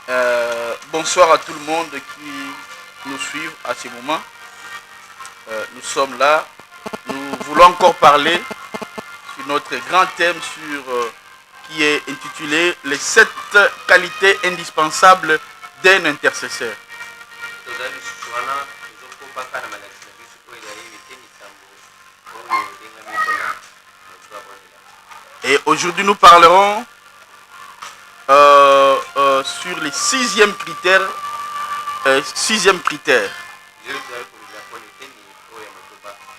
Bonsoir à tout le monde qui nous suit à ce moment. Nous sommes là. Nous voulons encore parler sur notre grand thème qui est intitulé les 7 qualités indispensables d'un intercesseur. Et aujourd'hui nous parlerons sur les 6e critère. 6e critère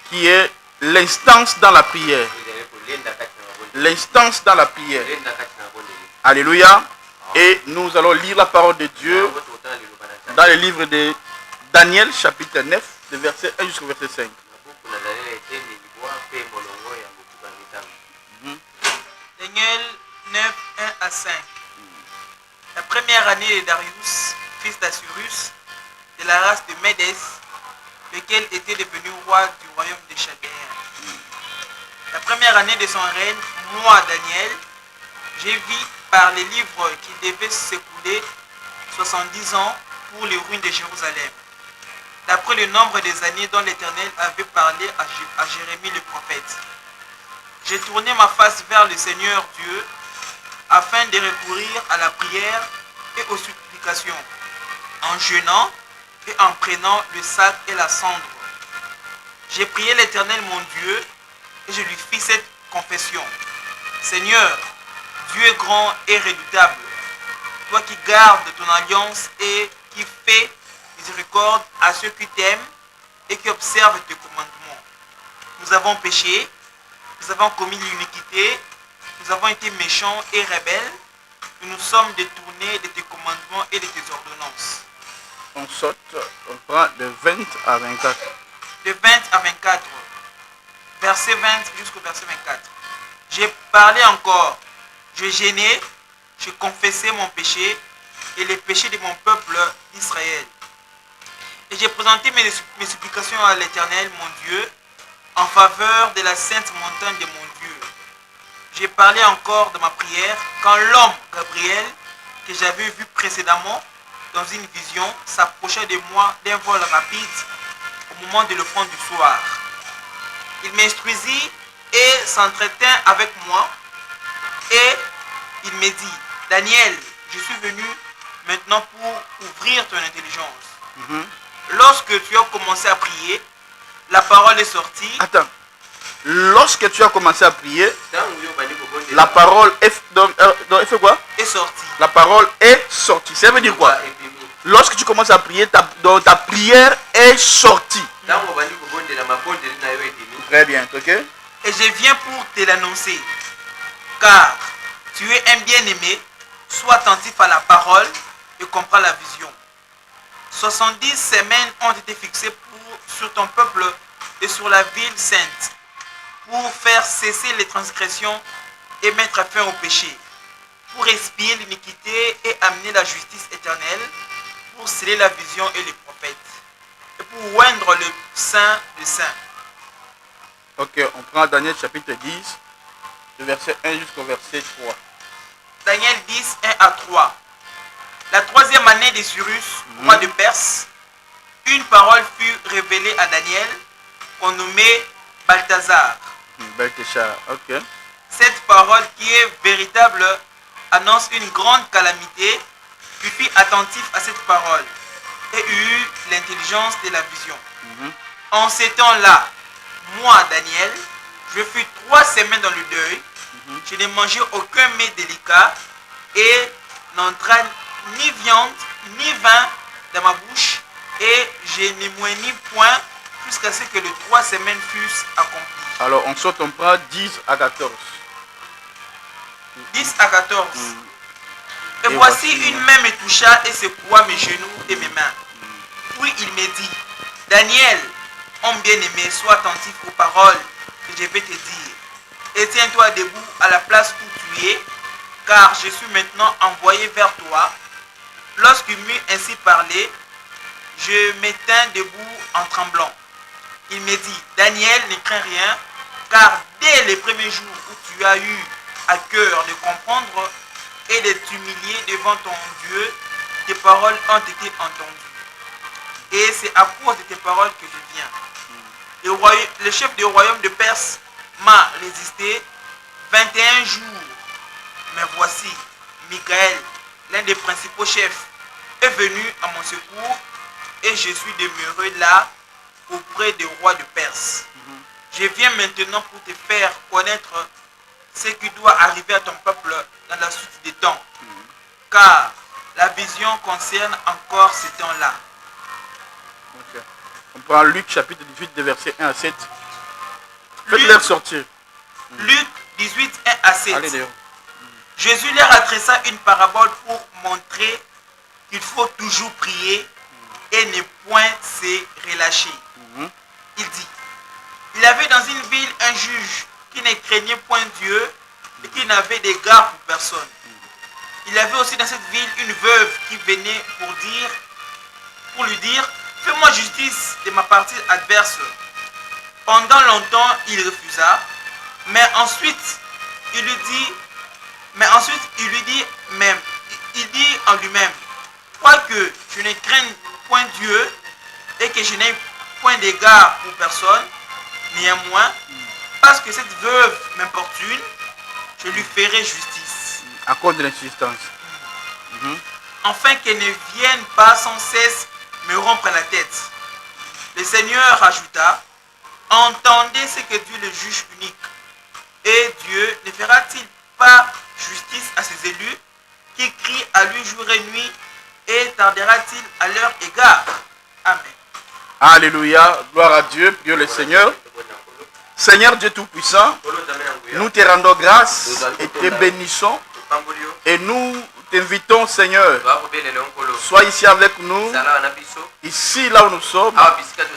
qui est l'instance dans la prière. L'instance dans la prière. Alléluia. Et nous allons lire la parole de Dieu dans le livre de Daniel chapitre 9 de verset 1 jusqu'au verset 5. Daniel 9, 1 à 5. La première année de Darius, fils d'Assyrus, de la race de Médès, lequel était devenu roi du royaume des Chaldéens. La première année de son règne, moi, Daniel, j'ai vu par les livres qu'il devait s'écouler 70 ans pour les ruines de Jérusalem, d'après le nombre des années dont l'Éternel avait parlé à Jérémie le prophète. J'ai tourné ma face vers le Seigneur Dieu afin de recourir à la prière et aux supplications, en jeûnant et en prenant le sac et la cendre. J'ai prié l'Éternel mon Dieu et je lui fis cette confession. Seigneur, Dieu grand et redoutable, toi qui gardes ton alliance et qui fais miséricorde à ceux qui t'aiment et qui observent tes commandements. Nous avons péché, nous avons commis l'iniquité, nous avons été méchants et rebelles, nous nous sommes détournés de tes commandements et de tes ordonnances. On saute, on prend de 20 à 24. De 20 à 24, verset 20 jusqu'au verset 24. J'ai parlé encore, je gênais, je confessais mon péché et les péchés de mon peuple d'Israël. Et j'ai présenté mes supplications à l'Éternel, mon Dieu, en faveur de la sainte montagne de mon Dieu. J'ai parlé encore de ma prière quand l'homme Gabriel, que j'avais vu précédemment dans une vision, s'approcha de moi d'un vol rapide au moment de l'offrande du soir. Il m'instruisit et s'entretint avec moi et il me dit, Daniel, je suis venu maintenant pour ouvrir ton intelligence. Lorsque tu as commencé à prier, la parole est sortie. Attends. Lorsque tu as commencé à prier, la parole est fait quoi? Est sortie. La parole est sortie. Ça veut dire quoi? Lorsque tu commences à prier, ta prière est sortie. Très bien, ok? Et je viens pour te l'annoncer. Car tu es un bien-aimé, sois attentif à la parole et comprends la vision. 70 semaines ont été fixées sur ton peuple et sur la ville sainte, pour faire cesser les transgressions et mettre fin au péché, pour expier l'iniquité et amener la justice éternelle, pour sceller la vision et les prophètes, et pour oindre le saint de saint. Ok, on prend Daniel chapitre 10, du verset 1 jusqu'au verset 3. Daniel 10, 1 à 3. La 3e année de Cyrus, roi de Perse, une parole fut révélée à Daniel, qu'on nommait Balthazar. Belteshazzar, ok. Cette parole qui est véritable annonce une grande calamité. Tu fus attentif à cette parole et eut l'intelligence de la vision. En ces temps-là, moi, Daniel, je fus 3 semaines dans le deuil. Je n'ai mangé aucun mets délicat et n'entra ni viande ni vin dans ma bouche et je ne moignis point jusqu'à ce que les 3 semaines fussent accomplies. Alors on saute, on prend 10 à 14. 10 à 14. Et voici une main me toucha et secoua mes genoux et mes mains. Puis il me dit, Daniel, homme bien-aimé, sois attentif aux paroles que je vais te dire. Et tiens-toi debout à la place où tu es, car je suis maintenant envoyé vers toi. Lorsqu'il m'eut ainsi parlé, je me tins debout en tremblant. Il me dit, Daniel, ne crains rien, car dès les premiers jours où tu as eu à cœur de comprendre et de t'humilier devant ton Dieu, tes paroles ont été entendues. Et c'est à cause de tes paroles que je viens. Le chef du royaume de Perse m'a résisté 21 jours. Mais voici, Michael, l'un des principaux chefs, est venu à mon secours et je suis demeuré là auprès du roi de Perse. Je viens maintenant pour te faire connaître ce qui doit arriver à ton peuple dans la suite des temps. Car la vision concerne encore ces temps-là. Okay. On prend Luc chapitre 18, des versets 1 à 7. Faites-leur sortir. Luc 18, 1 à 7. Allez, Jésus leur adressa une parabole pour montrer qu'il faut toujours prier et ne point se relâcher. Il dit, il y avait dans une ville un juge qui ne craignait point Dieu et qui n'avait d'égard pour personne. Il y avait aussi dans cette ville une veuve qui venait pour lui dire, fais-moi justice de ma partie adverse. Pendant longtemps, il refusa, mais ensuite, il dit en lui-même, quoique je ne craigne point Dieu et que je n'ai point d'égard pour personne, néanmoins, parce que cette veuve m'importune, je lui ferai justice. À cause de l'insistance. Afin qu'elle ne vienne pas sans cesse me rompre la tête. Le Seigneur ajouta, entendez ce que dit le juge unique. Et Dieu ne fera-t-il pas justice à ses élus qui crient à lui jour et nuit, et tardera-t-il à leur égard? Amen. Alléluia, gloire à Dieu, prions le Seigneur. Seigneur Dieu Tout-Puissant, nous te rendons grâce et te bénissons. Et nous t'invitons, Seigneur, sois ici avec nous, ici là où nous sommes,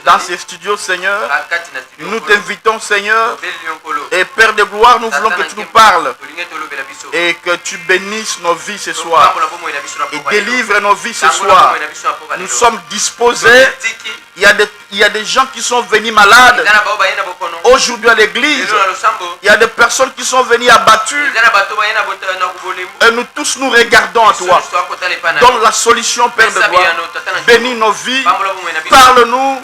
dans ces studios, Seigneur. Nous t'invitons, Seigneur, et Père de gloire, nous voulons que tu nous parles et que tu bénisses nos vies ce soir et délivres nos vies ce soir. Nous sommes disposés. Il y a des gens qui sont venus malades aujourd'hui à l'église. Il y a des personnes qui sont venues abattues. Et nous tous nous regardons à toi. Donne la solution, Père de gloire. Bénis nos vies. Parle-nous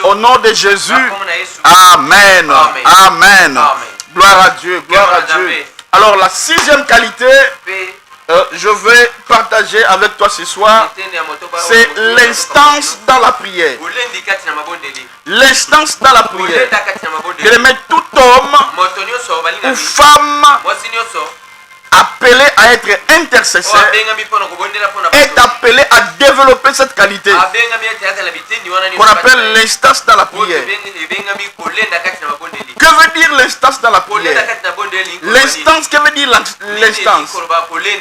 au nom de Jésus. Amen. Amen. Gloire à Dieu. Gloire à Dieu. Alors la sixième qualité, je vais partager avec toi ce soir, c'est l'instance dans la prière. L'instance dans la prière. Bien-aimé, tout homme ou femme appelé à être intercesseur est appelé à développer cette qualité qu'on appelle l'instance dans la prière. Que veut dire l'instance dans la prière? L'instance, que veut dire l'instance?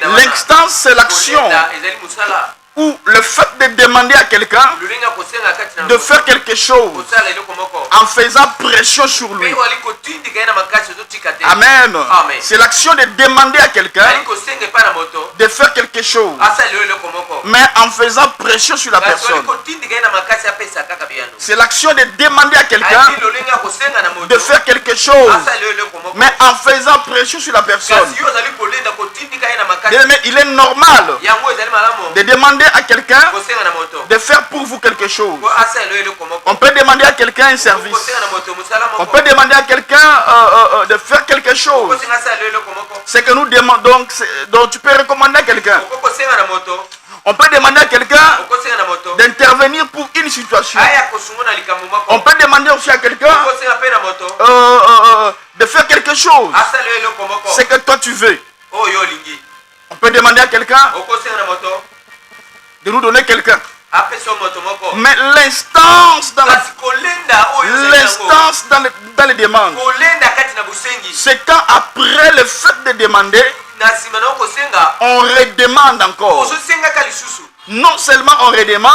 L'instance, c'est l'action ou le fait de demander à quelqu'un de faire quelque chose en faisant pression sur lui. Amen. C'est l'action de demander à quelqu'un de faire quelque chose, mais en faisant pression sur la personne. C'est l'action de demander à quelqu'un de faire quelque chose, mais en faisant pression sur la personne. Mais il est normal de demander à quelqu'un de faire pour vous quelque chose. On peut demander à quelqu'un un service. On peut demander à quelqu'un de faire quelque chose. C'est que nous demandons, donc tu peux recommander à quelqu'un. On peut demander à quelqu'un d'intervenir pour une situation. On peut demander aussi à quelqu'un de faire quelque chose. C'est que toi tu veux. On peut demander à quelqu'un de nous donner quelqu'un. Mais l'instance dans les demandes, c'est quand après le fait de demander, on redemande encore. Non seulement on redemande,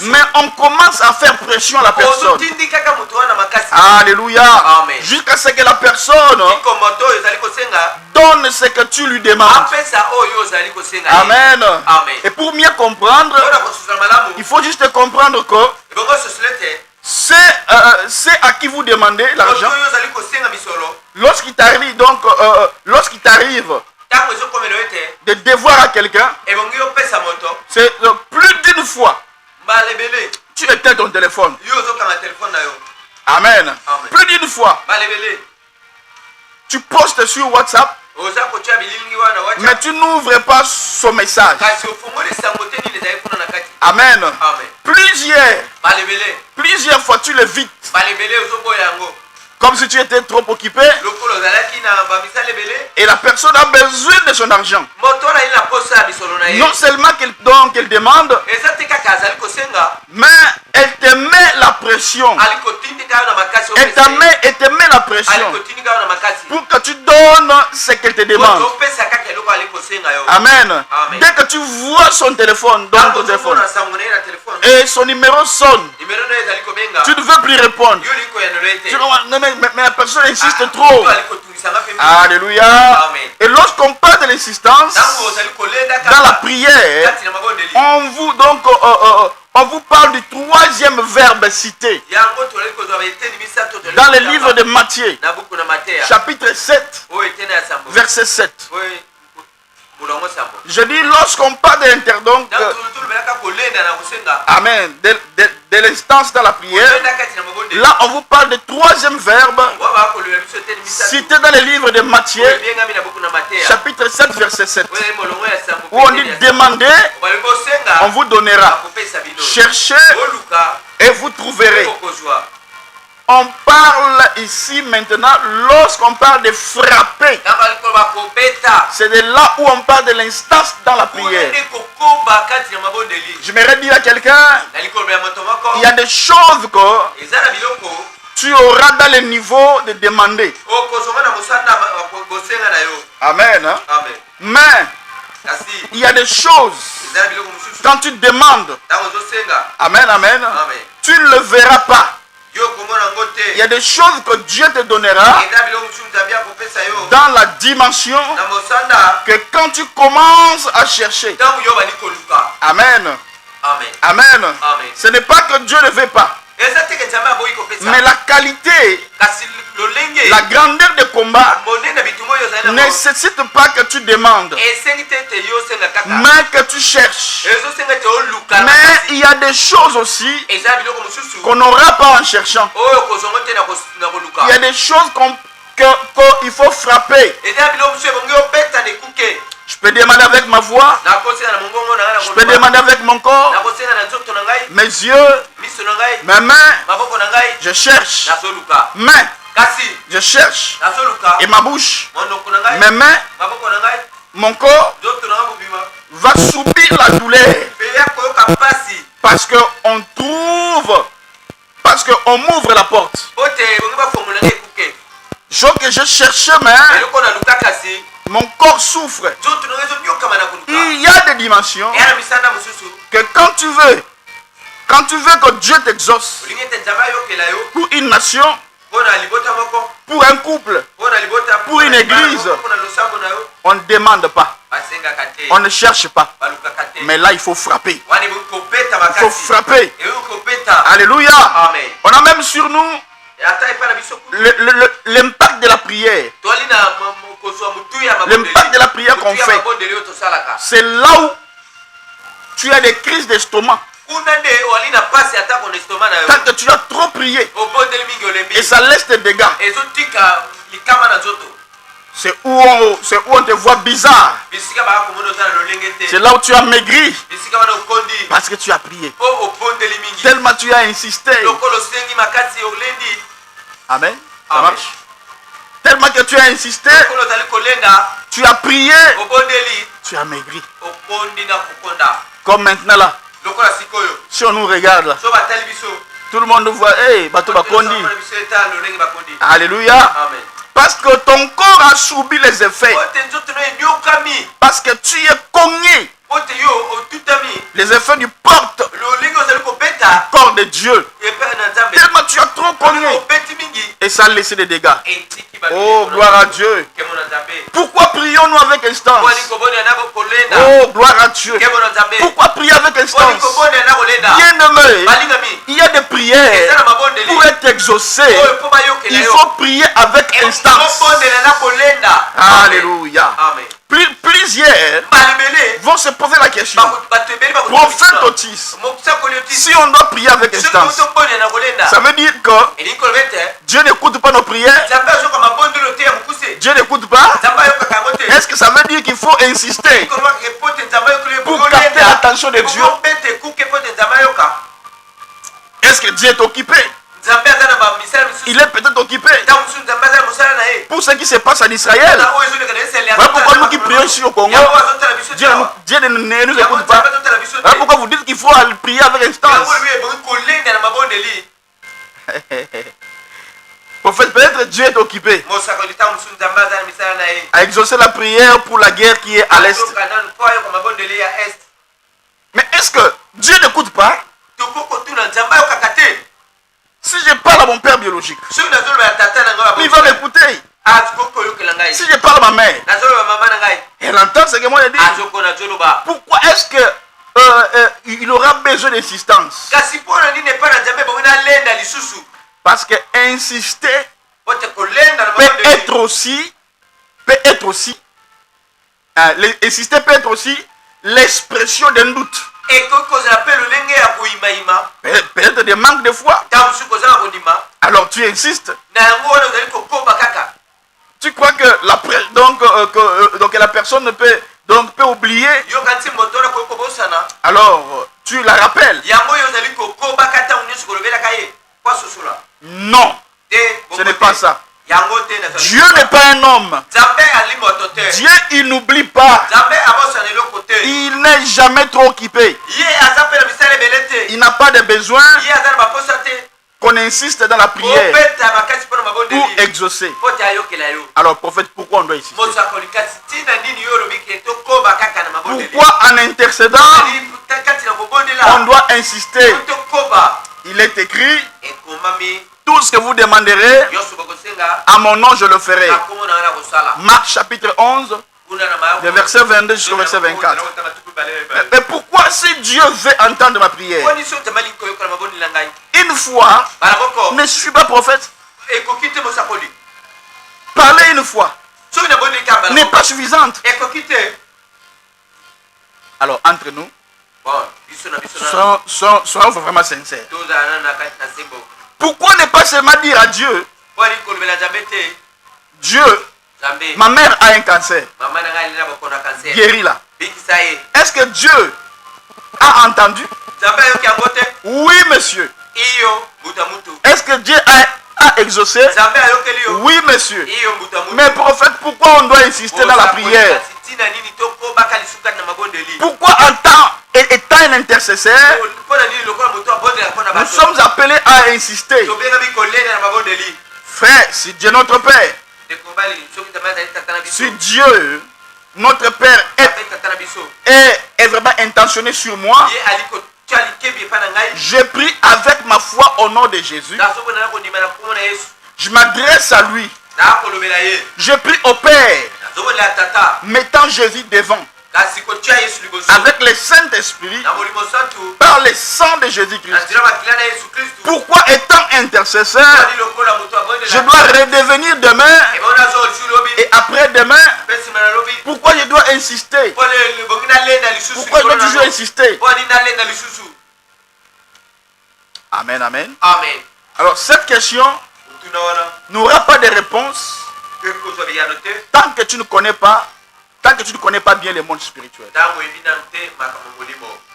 mais on commence à faire pression à la personne. Alléluia. Jusqu'à ce que la personne donne ce que tu lui demandes. Amen. Et pour mieux comprendre, il faut juste comprendre que c'est à qui vous demandez l'argent. Lorsqu'il t'arrive donc, de de devoir à quelqu'un, ebongi opesa moto c'est plus d'une fois, mbala ebele tu éteins ton téléphone. yo ozokanga telefone na yo Amen. Amen. Plus d'une fois, mbala ebele tu postes sur WhatsApp, oza kotia bilingi wana mais wacha tu n'ouvres pas son message. kasi ofungoli sango te nini ezali kuna na kati Amen. amen Plusieurs fois tu l'évites, mbala ebele ozoboya yango comme si tu étais trop occupé lokolo ozalaki na bamisala ebele et la personne a besoin de son argent. moto wana ali na posa ya bisolo na ye Non seulement qu'elle demande, eza te kaka azali kosenga mais elle te met la pression. ali kotindika yo na makasi Elle te met la ali pression kotindika yo na makasi pour que tu donnes ce qu'elle te demande. moto opesa kaka eloko ali kosenga yo Amen. Amen. Dès que tu vois son téléphone, dans ton téléphone, na sango na ye na telefone et son numéro sonne, nimero na ye ezali kobenga tu ne veux plus répondre. yo liko yanolo ete Tu dis, non, mais la personne insiste trop. moto ali kotungisanga mpe Alléluia. Amen. Et lorsqu'on parle de l'insistance, ntango ozali kolenda dans la kaka prière, kati na mabondeli on vous parle du troisième verbe cité yango tozali kozwa baeteni misato tozali dans le kotanga livre de Matthieu, na buku na mateya chapitre 7, oyo eteni ya sambo verset 7. oyo molongo sambo Je dis, lorsqu'on parle donc, ntango tolobelaka kolenda na kosenga amen, de l'instance dans la prière, kolenda kati na mabondeli là on vous parle du troisième verbe oyo bakolobela biso eteni misato cité dans le livre de Matthieu, oyo ebengami na buku na mateya chapitre 7, verset 7, oyo ezali molongo ya sambo où on dit demandez, obalingi osenga on vous donnera, akopesa bino cherchez oluka et vous trouverez. okozwa On parle ici maintenant, lorsqu'on parle de frapper, ntango ali koloba kobeta c'est de là où on parle de l'instance dans la kuna prière. nde kokoba kati na mabondeli J'aimerais dire à quelqu'un, nali kolobela moto moko il y a des choses que eza na biloko tu auras dans le niveau de demander. okozonga na mosanda kosenga na yo Amen. Hein? amen Mais kasi il y a des choses, eza na biloko mosusu quand tu demandes, ntango ozosenga amen, amen, amen tu ne le verras pas. yo komona yango Il y te a des choses que Dieu te donnera eza biloko mosusu nzambe akopesa yo dans la dimension na mosanda que quand tu commences à chercher. ntango yo bali koluka Amen. amen Amen. amen Ce n'est pas que Dieu ne veut pas, eza teke nzambe aboyi kopesa mais la qualité, kasi lolenge la grandeur de combat monene bitumba oyo ozali ne nango nécessite pas que tu demandes, esengi te ete yo osenga kaka mais que tu cherches. ezosenga ete oluka na Mais makasi il y a des choses aussi eza biloko mosusu qu'on n'aura pas en cherchant. oyo kozongo te na koluka Il y a des choses qu'il faut frapper. eza biloko mosusu ebongi obeta na ekuke Je peux demander avec ma voix, nakosenga na mongongo na ngai je peux demander avec mon corps, nakosenga na nzoto na ngai mes yeux, miso na ngai mes mains. maboko na ngai Je cherche, nazoluka mais kasi je cherche, nazoluka et ma bouche, monoko na ngai mes mains, maboko na ngai mon corps nzoto na ngai mobima va subir la douleur mpe ya koyoka mpasi parce qu'on m'ouvre la porte. po te ebongi bafongola ngai ekuke Chose que je cherchais, mais eloko naluka kasi mon corps souffre. nzoto na ngai ezobiokama na koluka Il y a des dimensions eya na misanda mosusu que quand tu veux que Dieu t'exauce olingi ete nzambe ayokela yo pour une nation, mpo na libota moko pour un couple, mpo na libota Pour une église. mpo na losambo na yo on ne demande pas, basengaka te on ne cherche pas. balukaka te Mais là, il faut frapper. wana ebongi kobeta Il faut makasi frapper. ebongi kobeta Alléluia. amen On a même sur nous ata epai na biso kutu l'impact de la prière. toali na kozwa motu ya L'impact de la prière qu'on fait. mabondeli oyo tosalaka C'est là où tu as des crises d'estomac. kuna nde oali na pasi atako na estoma na yo Quand que tu as trop prié obondeli mingi olembi et ça laisse des dégâts. ezotika likama na nzoto C'est où on te voit bizarre. bisika baka komona oza na lolenge C'est te là où tu as maigri bisika wana okondi parce que tu as prié. mpo obondeli mingi Tellement tu as insisté. lokolo osengi makasi olendi Amen. Ça Amen. marche. Tellement que tu as insisté, lokolo ozali kolenga tu as prié, obondeli tu as maigri. okondi na kokonda Comme maintenant là, lokola sikoyo si on nous regarde là, so batali biso tout le monde voit, hey, bateau bakondi. biso eta lolenge bakondi Alléluia. amen Parce que ton corps a subi les effets. po te nzoto no enyokami Parce que tu es cogné po te yo otutami les effets du porte lolenge ozali kobeta corps de Dieu. epai na nzambe Tellement tu as trop cogné. obeti mingi Et ça a laissé des dégâts. etiki Oh, gloire à Dieu. kemo na nzambe Pourquoi prions-nous avec instance? wali kobonela na kolenda Oh, gloire à Dieu. kemo na nzambe Pourquoi prier avec wali instance? kobonela na kolenda Bien-aimé, balingami il y a des eza prières na mabondeli pour être exaucées. oyo mpo bayokela Il yo faut prier avec instance. kobondela na kolenda Alléluia. amen Plusieurs vont se poser la question. Prophète Otis, si on doit prier avec instance, ça veut dire que Dieu n'écoute pas nos prières. Dieu n'écoute pas. Est-ce que ça veut dire qu'il faut insister pour capter l'attention de Dieu? Est-ce que Dieu est occupé? Il est peut-être occupé. Pour ce qui se passe en Israël, voilà pourquoi nous qui prions ici au Congo, Dieu ne nous écoute pas. Voilà pourquoi vous dites qu'il faut prier avec instance. Prophète, peut-être Dieu est occupé à exaucer la prière pour la guerre qui est à l'est. Mais est-ce que Dieu n'écoute pas? Si je parle à mon père biologique, il va m'écouter. Si je parle à ma mère, elle entend ce que moi je dis. Pourquoi est-ce que il aura besoin d'insistance? Parce que insister insister peut être aussi l'expression d'un doute. Peut-être des manques de foi. Alors tu insistes. Tu crois que la personne peut oublier. Alors tu la rappelles. Non, ce n'est pas ça. Dieu n'est pas un homme. Dieu, il n'oublie pas. Il n'est jamais trop occupé. Il n'a pas de besoin qu'on insiste dans la prière pour exaucer. Alors, prophète, pourquoi on doit insister? Pourquoi en intercédant, on doit insister? Il est écrit: tout ce que vous demanderez à mon nom, je le ferai. Marc chapitre 11, de verset 22 jusqu'au verset 24. Mais pourquoi, si Dieu veut entendre ma prière, une fois ne suffit pas, prophète? Parler une fois n'est pas suffisante. Alors, entre nous, soyons vraiment sincères. Pourquoi ne pas seulement dire à Dieu: Dieu, ma mère a un cancer, guéris-la. Est-ce que Dieu a entendu? Oui, monsieur. Est-ce que Dieu a exaucé? Oui, monsieur. Mais prophète, pourquoi on doit insister dans la prière? Pourquoi étant un intercesseur, nous sommes appelés à insister? Frère, si Dieu notre Père, si Dieu notre Père est vraiment intentionné sur moi, je prie avec ma foi au nom de Jésus. Je m'adresse à lui. Je prie au Père, mettant Jésus devant, avec le Saint-Esprit, par le sang de Jésus-Christ. Pourquoi, étant intercesseur, je dois redevenir demain et après-demain? Pourquoi je dois insister? Pourquoi je dois toujours insister? Amen, amen. Alors cette question n'aura pas de réponse tant que tu ne connais pas bien le monde spirituel.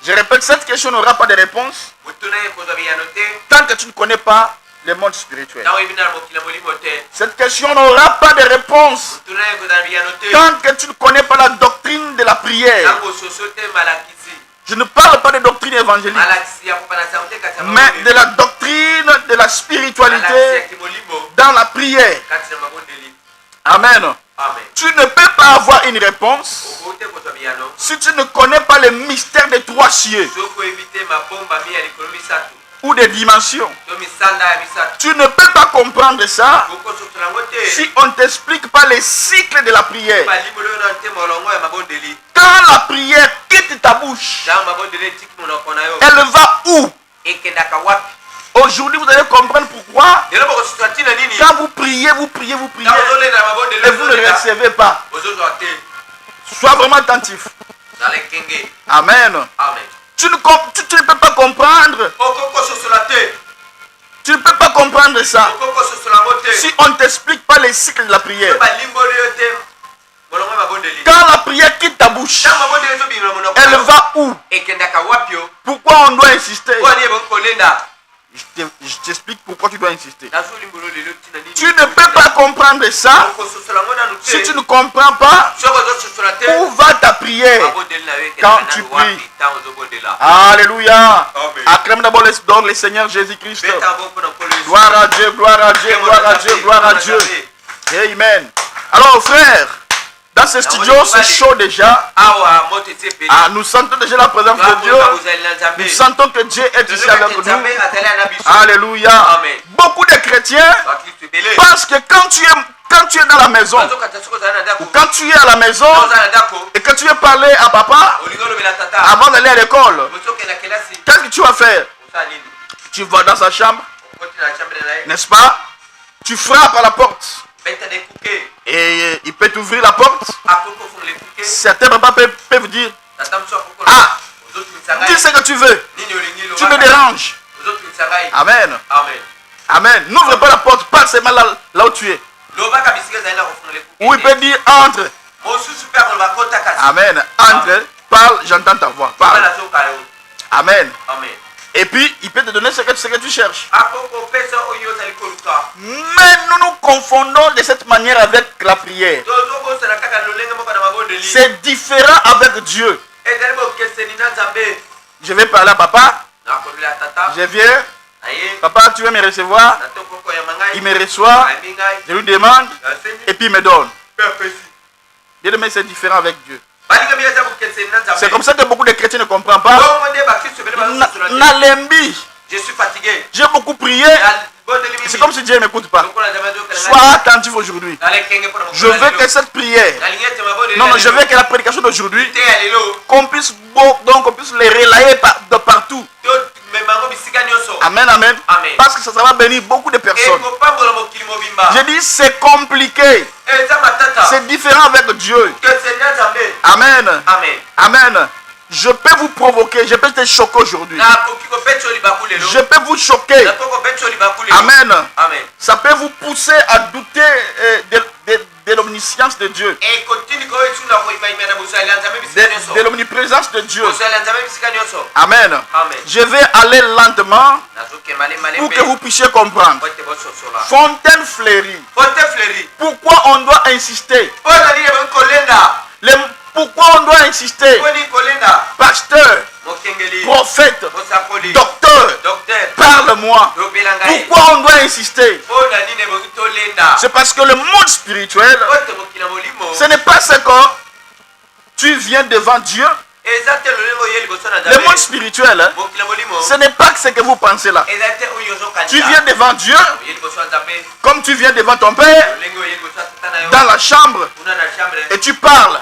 Je répète, cette question n'aura pas de réponse tant que tu ne connais pas le monde spirituel. Cette question n'aura pas de réponse tant que tu ne connais pas la doctrine de la prière. Je ne parle pas de doctrine évangélique, mais de la doctrine de la spiritualité dans la prière. Amen. Tu ne peux pas avoir une réponse si tu ne connais pas le mystère des trois cieux ou des dimensions. Tu ne peux pas comprendre ça si on ne t'explique pas les cycles de la prière. Quand la prière quitte ta bouche, elle va où? Aujourd'hui, vous allez comprendre pourquoi. Quand vous priez, et vous ne recevez pas. Sois vraiment attentif. Zale kenge. Amen. Amen. Tu ne peux pas comprendre. Okoko sosolate. Tu ne peux pas comprendre ça. Okoko sosolamote. Si on ne t'explique pas les cycles de la prière. Ba limbole yote. Molongo mabondeli. Quand la prière quitte ta bouche, Tama bondeli zo bino monoko. elle va où? Ekendaka wapio. Pourquoi on doit insister? Wani ebo kolenda. Je t'explique pourquoi tu dois insister. Nazo limbolo lelo tina nini. Tu ne peux pas comprendre ça. Okoko sosolango na nute. Si tu ne comprends pas, Soko zo sosolate. où va ta prière? Mabondeli na we Quand ekendaka tu na wapi pries. tango zo bondela. Alléluia. Amen. Acclame d'abord le Seigneur Jésus-Christ. Beta boko na kolo. Gloire à Dieu, gloire à Dieu, gloire à Dieu, gloire à Dieu. Amen. Alors frère, dans ce studio, c'est chaud déjà. Awa moto tsepeli. Ah, nous sentons déjà la présence de Dieu. Nous sentons que Dieu est ici avec nous. Alléluia. Amen. Beaucoup de chrétiens pensent que quand tu es dans la maison, ou quand tu es à la maison et que tu veux parler à papa avant d'aller à l'école, qu'est-ce que tu vas faire? Tu vas dans sa chambre, n'est-ce pas? Tu frappes à la porte et il peut t'ouvrir la porte. Certains papas peuvent dire, ah, dis ce que tu veux, tu me déranges. Amen. Amen. N'ouvre pas la porte, pas seulement là où tu es. Ou il peut dire, entre. Amen. Entre, parle, j'entends ta voix. Parle. Amen. Et puis, il peut te donner ce que tu cherches. Mais nous nous confondons de cette manière avec la prière. C'est différent avec Dieu. Je vais parler à papa. Je viens. Papa, tu veux me recevoir? Il me reçoit. Je lui demande. Et puis il me donne. Bien aimé, c'est différent avec Dieu. C'est comme ça que beaucoup de chrétiens ne comprennent pas. Nalembi. Je suis fatigué. J'ai beaucoup prié. C'est comme si Dieu ne m'écoute pas. Sois attentif aujourd'hui. Je veux que cette prière, non, je veux que la prédication d'aujourd'hui, qu'on puisse les relayer de partout. Amen, amen. Parce que ça va bénir beaucoup de personnes. Je dis c'est compliqué. C'est différent avec Dieu. Amen. Amen. Je peux vous provoquer, je peux te choquer aujourd'hui. Je peux vous choquer. Amen. Ça peut vous pousser à douter de l'omniscience de Dieu. De l'omniprésence de Dieu. Amen. Je vais aller lentement pour que vous puissiez comprendre. Fontaine fleurie. Pourquoi on doit insister? Pourquoi on doit insister? Pasteur, prophète, docteur, parle-moi. Pourquoi on doit insister? C'est parce que le monde spirituel, ce n'est pas ce que tu viens devant Dieu. Le monde spirituel, ce n'est pas ce que vous pensez là. Tu viens devant Dieu, comme tu viens devant ton Père, dans la chambre, et tu parles,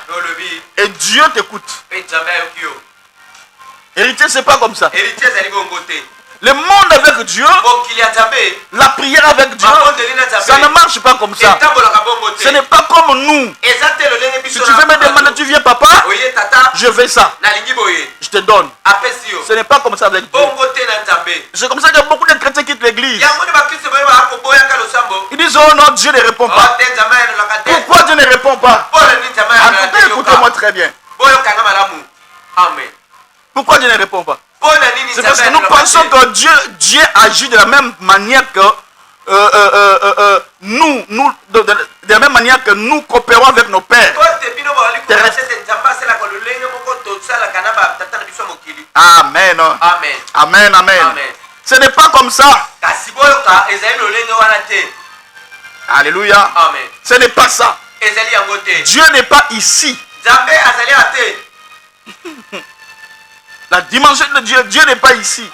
et Dieu t'écoute. Héritier, c'est pas comme ça. Le monde avec Dieu, la prière avec Dieu, ça ne marche pas comme ça. Ce n'est pas comme nous. Si tu veux me demander, tu viens papa, je veux ça. Je te donne. Ce n'est pas comme ça avec Dieu. C'est comme ça que beaucoup de chrétiens quittent l'église. Ils disent, oh non, Dieu ne répond pas. Pourquoi Dieu ne répond pas? En tout cas, écoutez-moi très bien. Pourquoi Dieu ne répond pas? C'est parce que nous pensons que Dieu agit de la même manière que de la même manière que nous coopérons avec nos pères. Amen. Amen. Amen. Ce n'est pas comme ça. Alléluia. Ce n'est pas ça. Dieu n'est pas ici. La dimension de Dieu, Dieu n'est pas ici.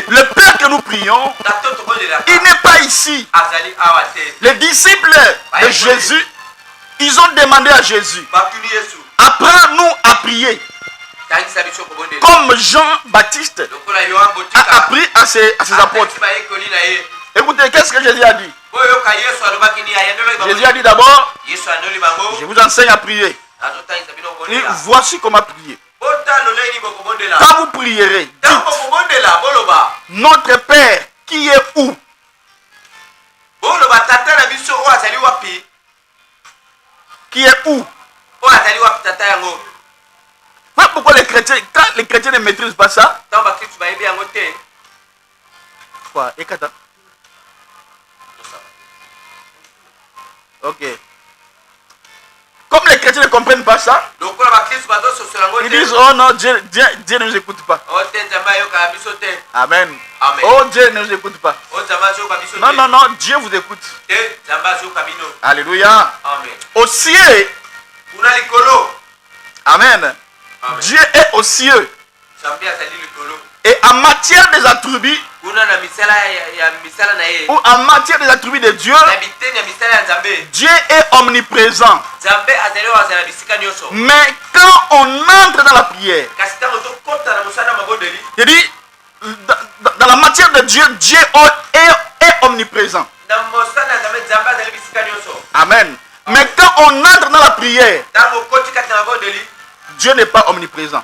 Le Père que nous prions, il n'est pas ici. Les disciples de Jésus, ils ont demandé à Jésus, apprends-nous à prier. Comme Jean-Baptiste a appris à ses apôtres. Écoutez, qu'est-ce que Jésus a dit? Jésus a dit d'abord, je vous enseigne à prier. Et voici comment prier. Quand vous prierez, dites, notre Père qui est où? Qui est où? Voilà pourquoi les chrétiens, quand les chrétiens ne maîtrisent pas ça, quoi? Ok. Comme les chrétiens ne comprennent pas ça, ils disent, oh non, Dieu ne nous écoute pas. Amen. Oh, Dieu ne nous écoute pas. Non, non, non, Dieu vous écoute. Alléluia. Aux cieux. Amen. Dieu est aux cieux. Et en matière des attributs, ou en matière des attributs de Dieu, Dieu est omniprésent. Mais quand on entre dans la prière, je dis, dans la matière de Dieu, Dieu est omniprésent. Amen. Mais quand on entre dans la prière, Dieu n'est pas omniprésent.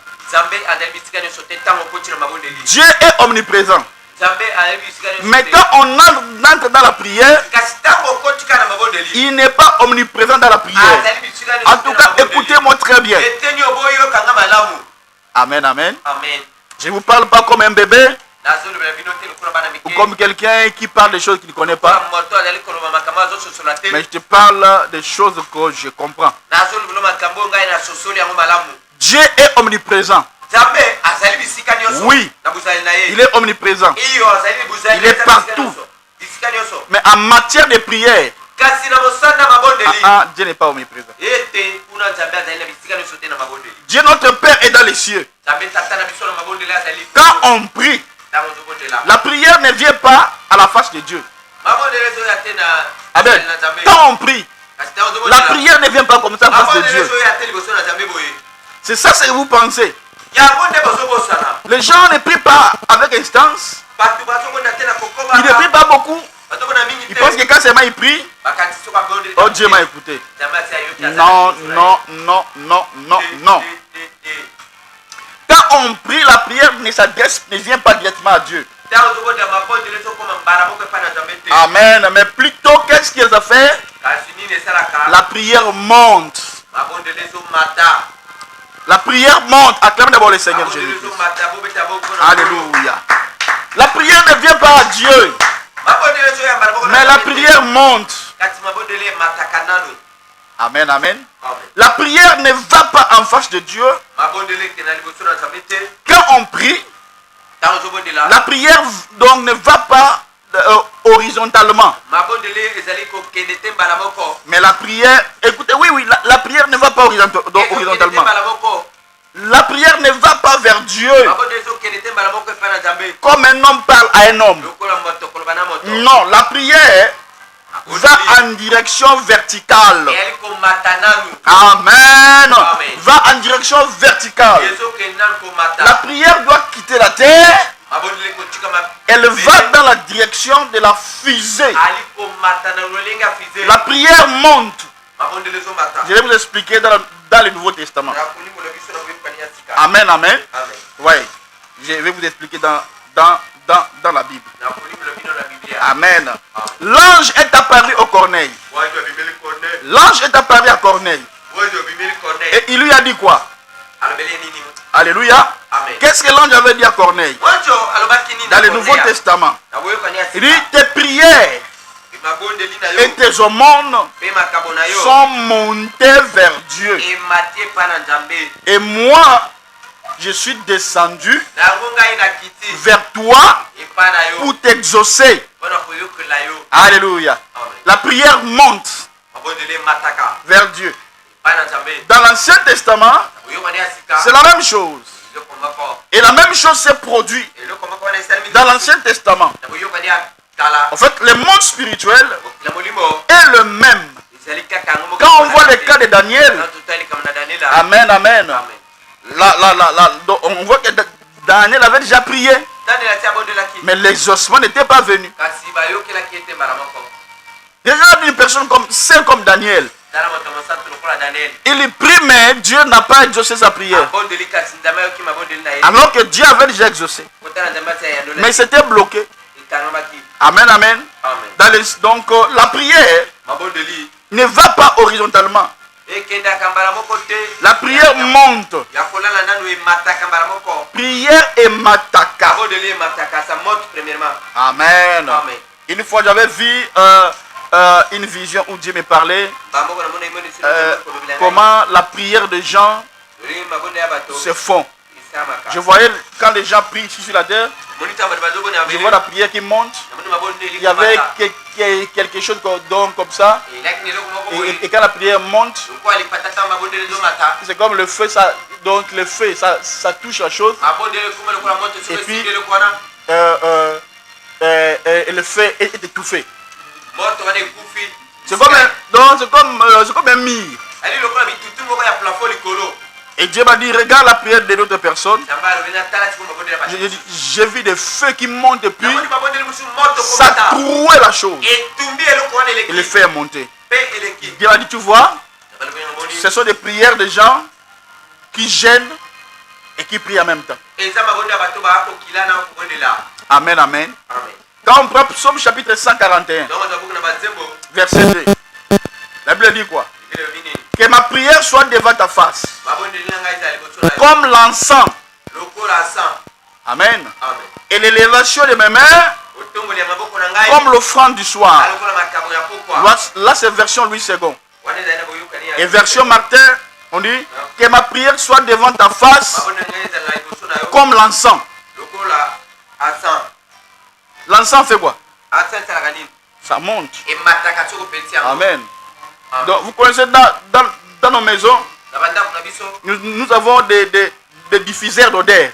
Dieu est omniprésent. Mais quand on entre dans la prière, il n'est pas omniprésent dans la prière. En tout cas, écoutez-moi très bien. Amen, amen. Je ne vous parle pas comme un bébé ou comme quelqu'un qui parle des choses qu'il ne connaît pas. Mais je te parle des choses que je comprends. Dieu est omniprésent. Oui, il est omniprésent. Il est partout. Mais en matière de prière, Dieu n'est pas omniprésent. Dieu notre Père est dans les cieux. Quand on prie, la prière ne vient pas à la face de Dieu. Amen. Quand on prie, la prière ne vient pas comme ça à la face de Dieu. C'est ça ce que vous pensez. Les gens ne prient pas avec instance. Ils ne prient pas beaucoup. Ils pensent que quand seulement ils prient, oh Dieu m'a écouté. Non, non, non, non, non, non. Quand on prie, la prière ne vient pas directement à Dieu. Amen. Mais plutôt, qu'est-ce qu'ils ont fait? La prière monte. La prière monte. Acclame d'abord le Seigneur Jésus. Alléluia. La prière ne vient pas à Dieu. Mais la prière monte. Amen, amen. La prière ne va pas en face de Dieu. Quand on prie, la prière donc ne va pas horizontalement. Mais la prière, écoutez, oui, la prière ne va pas horizontalement. La prière ne va pas vers Dieu comme un homme parle à un homme. Non, la prière va en direction verticale. Amen. Va en direction verticale. La prière doit quitter la terre. Elle va dans la direction de la fusée. La prière monte. Je vais vous expliquer dans le Nouveau Testament. Amen, amen. Oui, je vais vous expliquer dans la Bible. Amen. L'ange est apparu au Corneille. L'ange est apparu à Corneille. Et il lui a dit quoi? Alléluia. Qu'est-ce que l'ange avait dit à Corneille? Dans le Nouveau Testament. Il dit, tes prières et tes aumônes sont montées vers Dieu. Et moi, je suis descendu vers toi pour t'exaucer. Alléluia. La prière monte vers Dieu. Dans l'Ancien Testament, c'est la même chose. Et la même chose s'est produite dans l'Ancien Testament. En fait, le monde spirituel est le même. Quand on voit le cas de Daniel, amen, amen. On voit que Daniel avait déjà prié, mais l'exaucement n'était pas venu. Regarde une personne comme saint comme Daniel. Il prie, mais Dieu n'a pas exaucé sa prière. Alors que Dieu avait déjà exaucé. Mais c'était bloqué. Amen, amen. Donc la prière ne va pas horizontalement. La prière monte. Prière et mataka. Amen. Une fois j'avais vu une vision où Dieu me parlait comment la prière des gens se font. Je voyais quand les gens prient ici sur la terre, je vois la prière qui monte. Il y avait quelque chose comme ça. Et quand la prière monte, c'est comme le feu, ça, donc le feu, ça touche la chose. Et puis, le feu est étouffé. C'est comme un mire. Et Dieu m'a dit, regarde la prière de d'autres personnes. J'ai vu des feux qui montent depuis. Ça trouait la chose. Et le feu est monté. Dieu m'a dit, tu vois, ce sont des prières de gens qui gênent et qui prient en même temps. Amen, amen. Quand on prend Psaume chapitre 141, verset 2, la Bible dit quoi? Que ma prière soit devant ta face, comme l'encens. Amen. Et l'élévation de mes mains, comme l'offrande du soir. Là, c'est version Louis II. Et version Martin, on dit que ma prière soit devant ta face, comme l'encens. L'encens fait quoi? Ça monte. Amen. Donc, vous connaissez dans nos maisons, nous avons des diffuseurs d'odeur.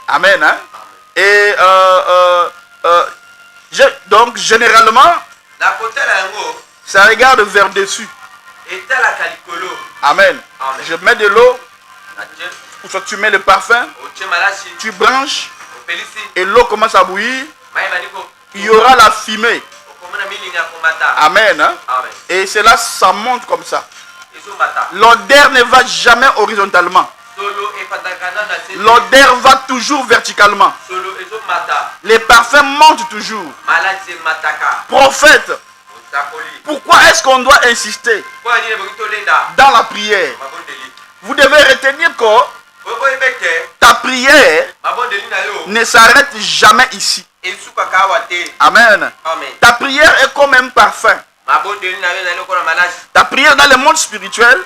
Amen. Hein? Et donc, généralement, ça regarde vers dessus. Amen. Je mets de l'eau, ou soit tu mets le parfum, tu branches, et l'eau commence à bouillir. Il y aura la fumée. Amen. Hein? Et c'est là, ça monte comme ça. L'odeur ne va jamais horizontalement. L'odeur va toujours verticalement. Les parfums montent toujours. Prophète, pourquoi est-ce qu'on doit insister dans la prière? Vous devez retenir que ta prière ne s'arrête jamais ici. Amen. Ta prière est comme un parfum. Ta prière dans le monde spirituel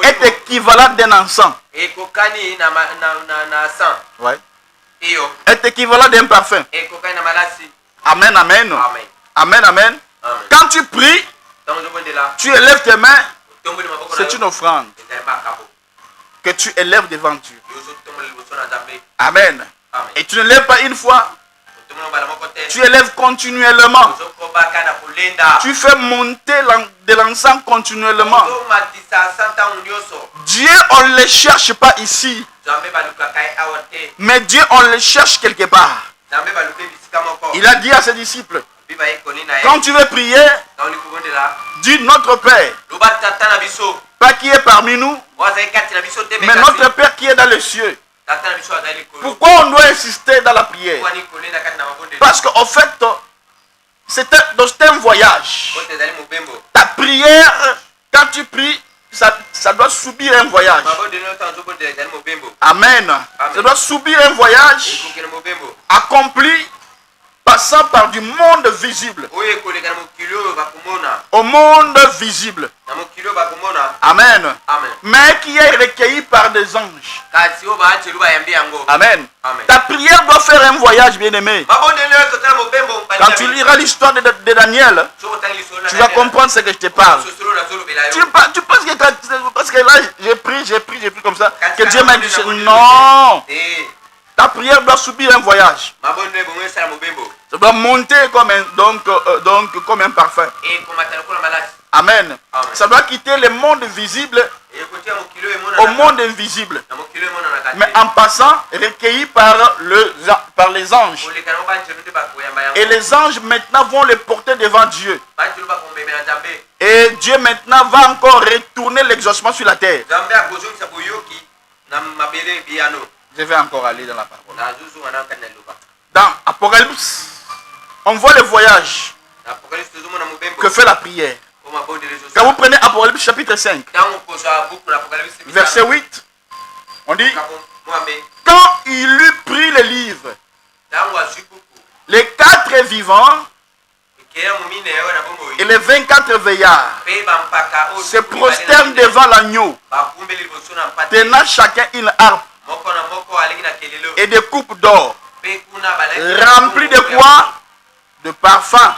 est équivalente d'un encens. Ouais. Est équivalent d'un parfum. Amen, amen. Amen, amen. Quand tu pries, tu élèves tes mains, c'est une offrande que tu élèves devant Dieu. Amen. Et tu ne lèves pas une fois, tu élèves continuellement. Tu fais monter de l'encens continuellement. Dieu, on ne le cherche pas ici. Mais Dieu, on le cherche quelque part. Il a dit à ses disciples, quand tu veux prier, dis notre Père, pas qui est parmi nous, mais notre Père qui est dans les cieux. Pourquoi on doit insister dans la prière? Parce qu'en fait, c'est un voyage. Ta prière, quand tu pries, ça doit subir un voyage. Amen. Ça doit subir un voyage accompli, passant par du monde visible au monde visible. Amen. Mais qui est recueilli par des anges. Amen. Ta prière doit faire un voyage, bien-aimé. Quand tu liras l'histoire de Daniel, tu vas comprendre ce que je te parle. Tu penses que parce que là, j'ai pris comme ça, que Dieu m'a dit non. Ta prière doit subir un voyage. Ça doit monter comme un parfum. Amen. Ça doit quitter le monde visible au monde invisible. mais en passant, recueillis par les anges. Et les anges maintenant vont les porter devant Dieu. Et Dieu maintenant va encore retourner l'exaucement sur la terre. Je vais encore aller dans la parole. Dans Apocalypse, on voit le voyage que fait la prière. Quand vous prenez Apocalypse chapitre 5, verset 8, on dit, quand il eut pris le livre, les 4 vivants et les 24 veillards se prosternent devant l'agneau, tenant chacun une harpe et des coupes d'or, remplies de quoi? De parfums.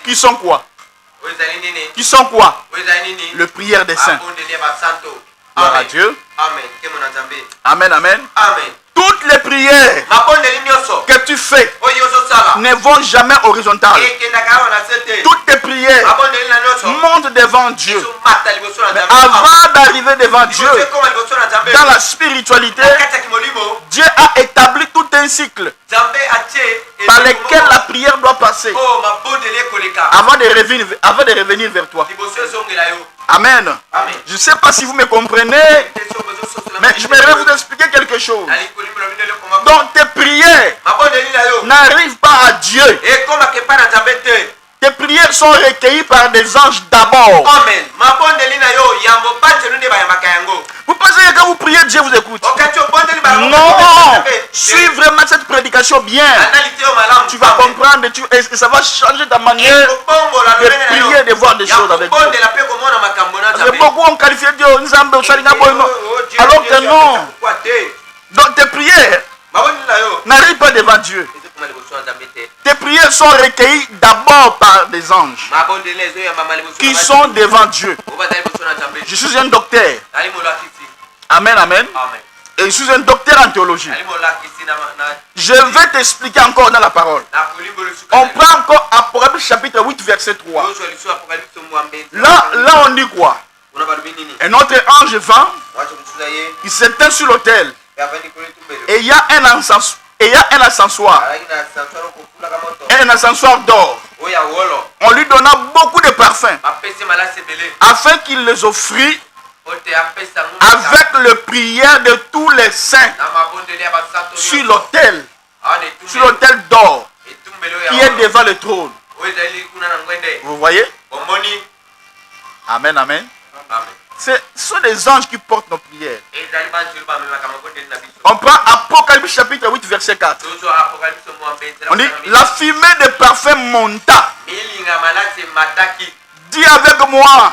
Qui sont quoi? Qui sont quoi? Le prière des saints. Gloire à Dieu. Amen, amen. Toutes les prières que tu fais ne vont jamais horizontales. Toutes tes prières montent devant Dieu. Mais avant d'arriver devant Dieu, dans la spiritualité, Dieu a établi tout un cycle par lequel la prière doit passer avant de revenir vers toi. Amen. Je ne sais pas si vous me comprenez, mais je voudrais vous expliquer quelque chose. Donc tes prières n'arrivent pas à Dieu. Tes prières sont recueillies par des anges d'abord. Vous pensez que quand vous priez, Dieu vous écoute? Non. Suis vraiment cette prédication bien. Tu vas comprendre et ça va changer ta manière de prier, de voir des choses avec Dieu. Parce que beaucoup ont qualifié Dieu alors que non. Donc tes prières n'arrivent pas devant Dieu. Tes prières sont recueillies d'abord par des anges qui sont devant Dieu. Je suis un docteur. Amen, amen. Et je suis un docteur en théologie. Je vais t'expliquer encore dans la parole. On prend encore Apocalypse chapitre 8 verset 3. Là on dit quoi? Un autre ange vint, il s'éteint sur l'autel. Et il y a un encensoir. Un encensoir d'or. On lui donna beaucoup de parfums afin qu'il les offrit avec le prière de tous les saints sur l'autel d'or qui est devant le trône. Vous voyez? Amen, amen. Ce sont des anges qui portent nos prières. On prend Apocalypse chapitre 8 verset 4. On dit, la fumée de parfum monta. Dis avec moi,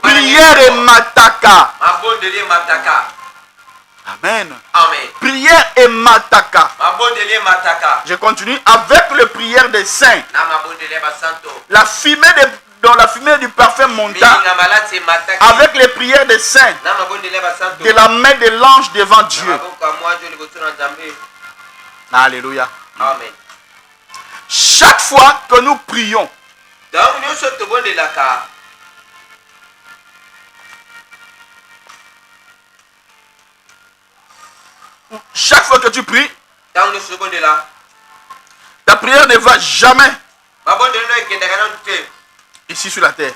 prière et mataka. Amen. Prière et mataka. Je continue avec le prière des saints. La fumée du parfum monta avec les prières des saints de la main de l'ange devant Dieu. Alléluia. Amen. Chaque fois que nous prions, chaque fois que tu pries, ta prière ne va jamais ici sur la terre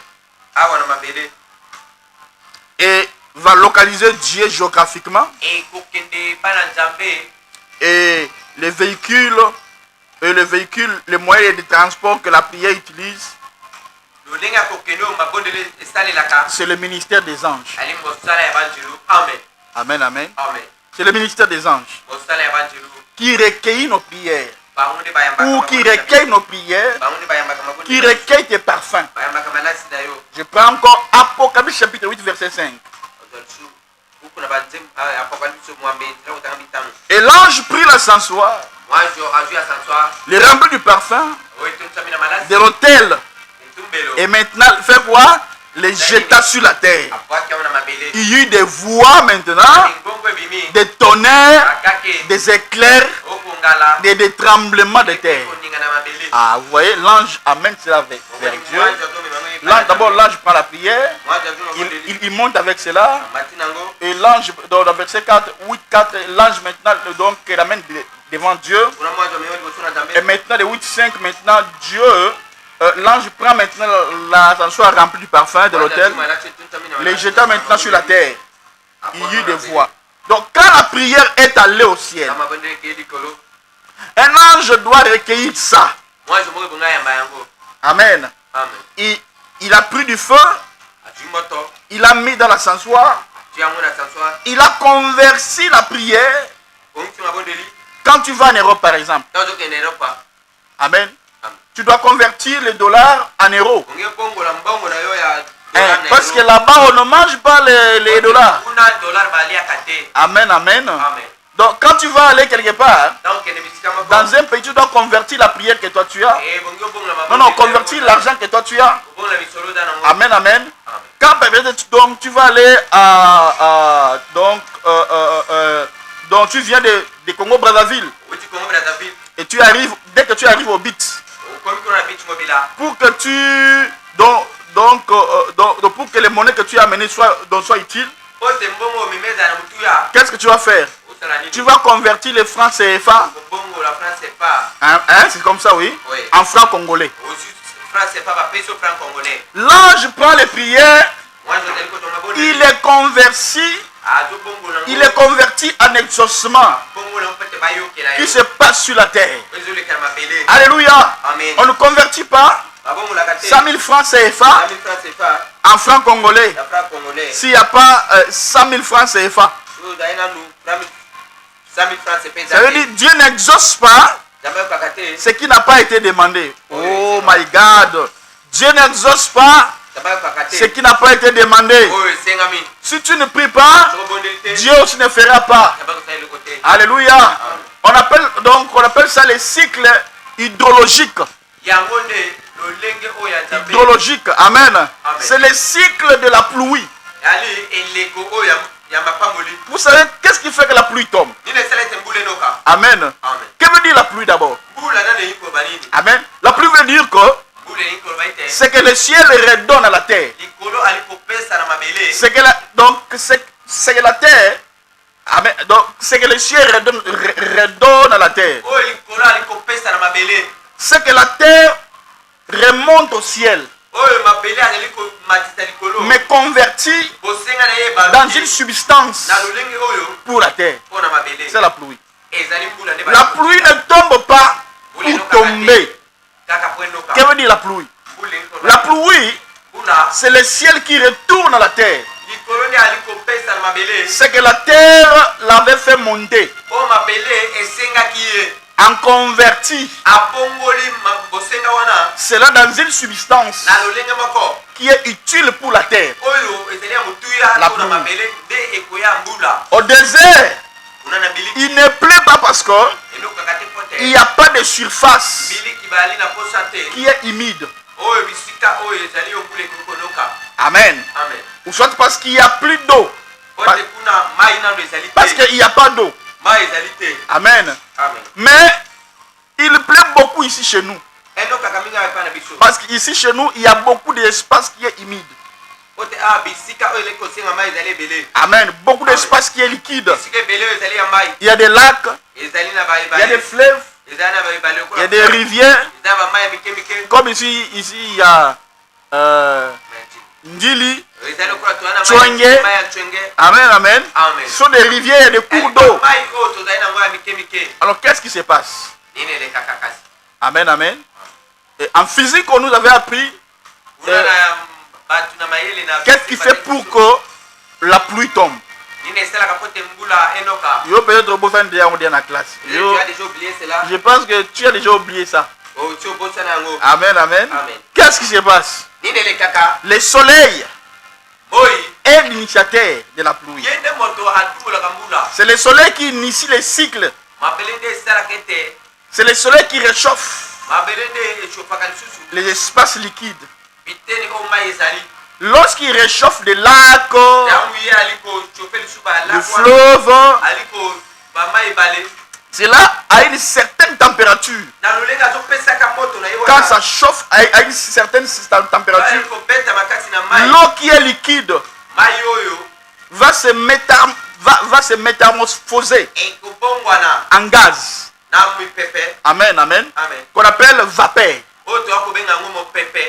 et va localiser Dieu géographiquement, et les véhicules, les moyens de transport que la prière utilise, c'est le ministère des anges. Amen, amen. C'est le ministère des anges qui recueille nos prières, ou qui recueille nos prières, qui recueille tes parfums. Je prends encore Apocalypse chapitre 8 verset 5. Et l'ange prit l'encensoir, le remplit du parfum de l'autel, et maintenant fait quoi? Les jeta sur la terre. Il y eut des voix maintenant, des tonnerres, des éclairs, des tremblements de terre. Ah, vous voyez, l'ange amène cela vers Dieu. D'abord, l'ange prend la prière. Moi, j'ai vu un mot de lui. Il monte avec cela. Matinango. Et l'ange, dans le verset 4, 8, 4, l'ange maintenant donc ramène devant Dieu. Pour moi, j'ai mis un mot de Et lui. maintenant, de 8, 5, maintenant, Dieu, l'ange prend maintenant l'ascenseur rempli du parfum de l'autel, les jeta maintenant sur la terre. Il y eut des voix. Donc, quand la prière est allée au ciel, un ange doit recueillir ça. Moi, je me suis Amen. Amen. Il a pris du feu, Moto. il a mis dans l'ascenseur, Tu as mon ascenseur. il a converti la prière. Comme tu m'as bon de lui. Quand tu vas en Europe, par exemple, Tant que tu n'es pas. amen, Amen. tu dois convertir les dollars en euros. On est bon, la mbongo na yo ya. Parce que là-bas, on ne mange pas les dollars. Dollar bali à kate. Amen, amen. Amen. Donc, quand tu vas aller quelque part, Donc, il y a des médicaments. dans un pays, tu dois convertir la prière que toi tu as. Et bon, yo bon la Non, non, convertir l'argent que toi tu as. Bon la misolo dans le Amen, amen. Amen. Quand peut-être donc tu vas aller donc tu viens de Congo Brazzaville Oui, tu comprends Brazzaville. et tu arrives dès que tu arrives au BIT Comme tu as habité mobile là. pour que tu pour que les monnaies que tu as amenées soient utiles, Oh, c'est bon, mais mais dans le mutuya. qu'est-ce que tu vas faire? Tu vas convertir les francs CFA, Bongo, la France c'est pas. hein, c'est comme ça, oui, Oui. en francs congolais. Aussi, France c'est pas ma peso franc congolais. L'ange prend les prières, Moi, je te dis que tu m'as bon. il est converti, Ah, tout bongo là. il est converti en exaucement Bongo là, on peut te bailler qui là. qui se passe sur la terre. Désolé qu'elle m'a appelé. Alléluia. Amen. On ne convertit pas Ah bon, la gâté. 100 000 francs CFA 100 000 francs c'est pas. en francs congolais La franc congolais. s'il n'y a pas 100 000 francs CFA. Nous, d'ailleurs, nous, 100 000 francs c'est pas. Ça veut dire Dieu n'exauce pas Jamais pas gâté. ce qui n'a pas été demandé. Oui, Oh c'est my God. Dieu n'exauce pas Jamais pas ce gâté. qui n'a pas été demandé. Oh, c'est un ami. Si tu ne pries pas, Trop bon de Dieu aussi ne fera pas. Jamais pas le côté. Alléluia. On appelle ça les cycles hydrologiques. Yangonde, le lenge o ya nzambe. Hydrologiques. Amen. C'est les cycles de la pluie. Yali eleko o ya mapangoli. Vous savez, qu'est-ce qui fait que la pluie tombe? Ni ne sala tembule noka. Amen. Amen. Que veut dire la pluie d'abord? Bula na ne yiko banini. Amen. La pluie veut dire que Bula yiko baite. c'est que le ciel redonne à la terre. Likolo aliko pesa na mabele. C'est que c'est que la terre. Amen. Donc c'est que le ciel redonne à la terre. O likolo aliko pesa na mabele. C'est que la terre remonte au ciel, O mabele aliko matita likolo. mais convertit Bosenga na ye ba. dans une substance Na lolenge oyo pour la terre. po na mabele. C'est la pluie. Ezali bula ne ba. La pluie ne tombe pas pour tomber. Kaka po noka. Que veut dire la pluie? Bula yiko. La pluie, Bula. c'est le ciel qui retourne à la terre. Likolo ne aliko pesa na mabele. C'est que la terre l'avait fait monter, O mabele esenga kiye. en converti Abongoli bosenga wana. cela dans une substance Na lolenge moko. qui est utile pour la terre. Oyo ezali ya mutuya La to na pluie. mabele nde ekoya mbula. Au désert, Kuna na biliki. il ne pleut pas parce que Enoka kate il pote. n'y a pas de surface Biliki bali na posa te. qui est humide. Oyo bisika oyo ezali yo mbula ekokonoka. Amen. Amen. Ou soit parce qu'il n'y a plus d'eau. Pote kuna mai nano ezali Parce te. qu'il n'y a pas d'eau. Mai ezali te. Amen. Amen. Mais il pleut beaucoup ici chez nous. Enoka kaminga epa na biso. Parce qu'ici chez nous, il y a beaucoup d'espace qui est humide. Pote bisika oyo eleki kosenga mai ezali ebele. Amen. Beaucoup d'espace qui est liquide. Bisika ebele oyo ezali ya mai. Il y a des lacs, Ezali na il y a des baebale. fleuves, Ezali na baebale il y a okola. des rivières. Eza ba mai ya mike mike. Comme ici il y a Ndili. Ezali okola toana Chwenge. mai ya chwenge. Amen, amen. Amen. Ce sont des rivières et des cours d'eau. Mai oyo tozali nango ya mike mike. Alors qu'est-ce qui se passe? Nini elekaka kasi. Amen, amen. Et en physique, on nous avait appris Kuna na batu na mayele na. qu'est-ce qui fait pour que la pluie tombe. Nini esalaka pote mbula enoka. Yo peut-être beau faire déjà on dit dans la classe. Tu Yo, as déjà oublié cela. je pense que tu as déjà oublié ça. Oh, tu obosa nango. Amen, amen. Amen. Qu'est-ce qui se passe? Nini elekaka. Le soleil Moi, est l'initiateur de la pluie. yende moto atumulaka mbula. C'est le soleil qui initie les cycles. Mabele nde esalaka ete. C'est le soleil qui réchauffe Mabele nde echofaka lisusu. les espaces liquides. Biteni o mai ezali. Lorsqu'il réchauffe des lacs, Ntango ye aliko chope lisusu ba des lakwa. fleuves, Aliko ba mai ebale. cela a une certaine certaine température, quand ça chauffe à une certaine température, l'eau qui est liquide va se métamorphoser en gaz. Amen, amen. Qu'on appelle vapeur.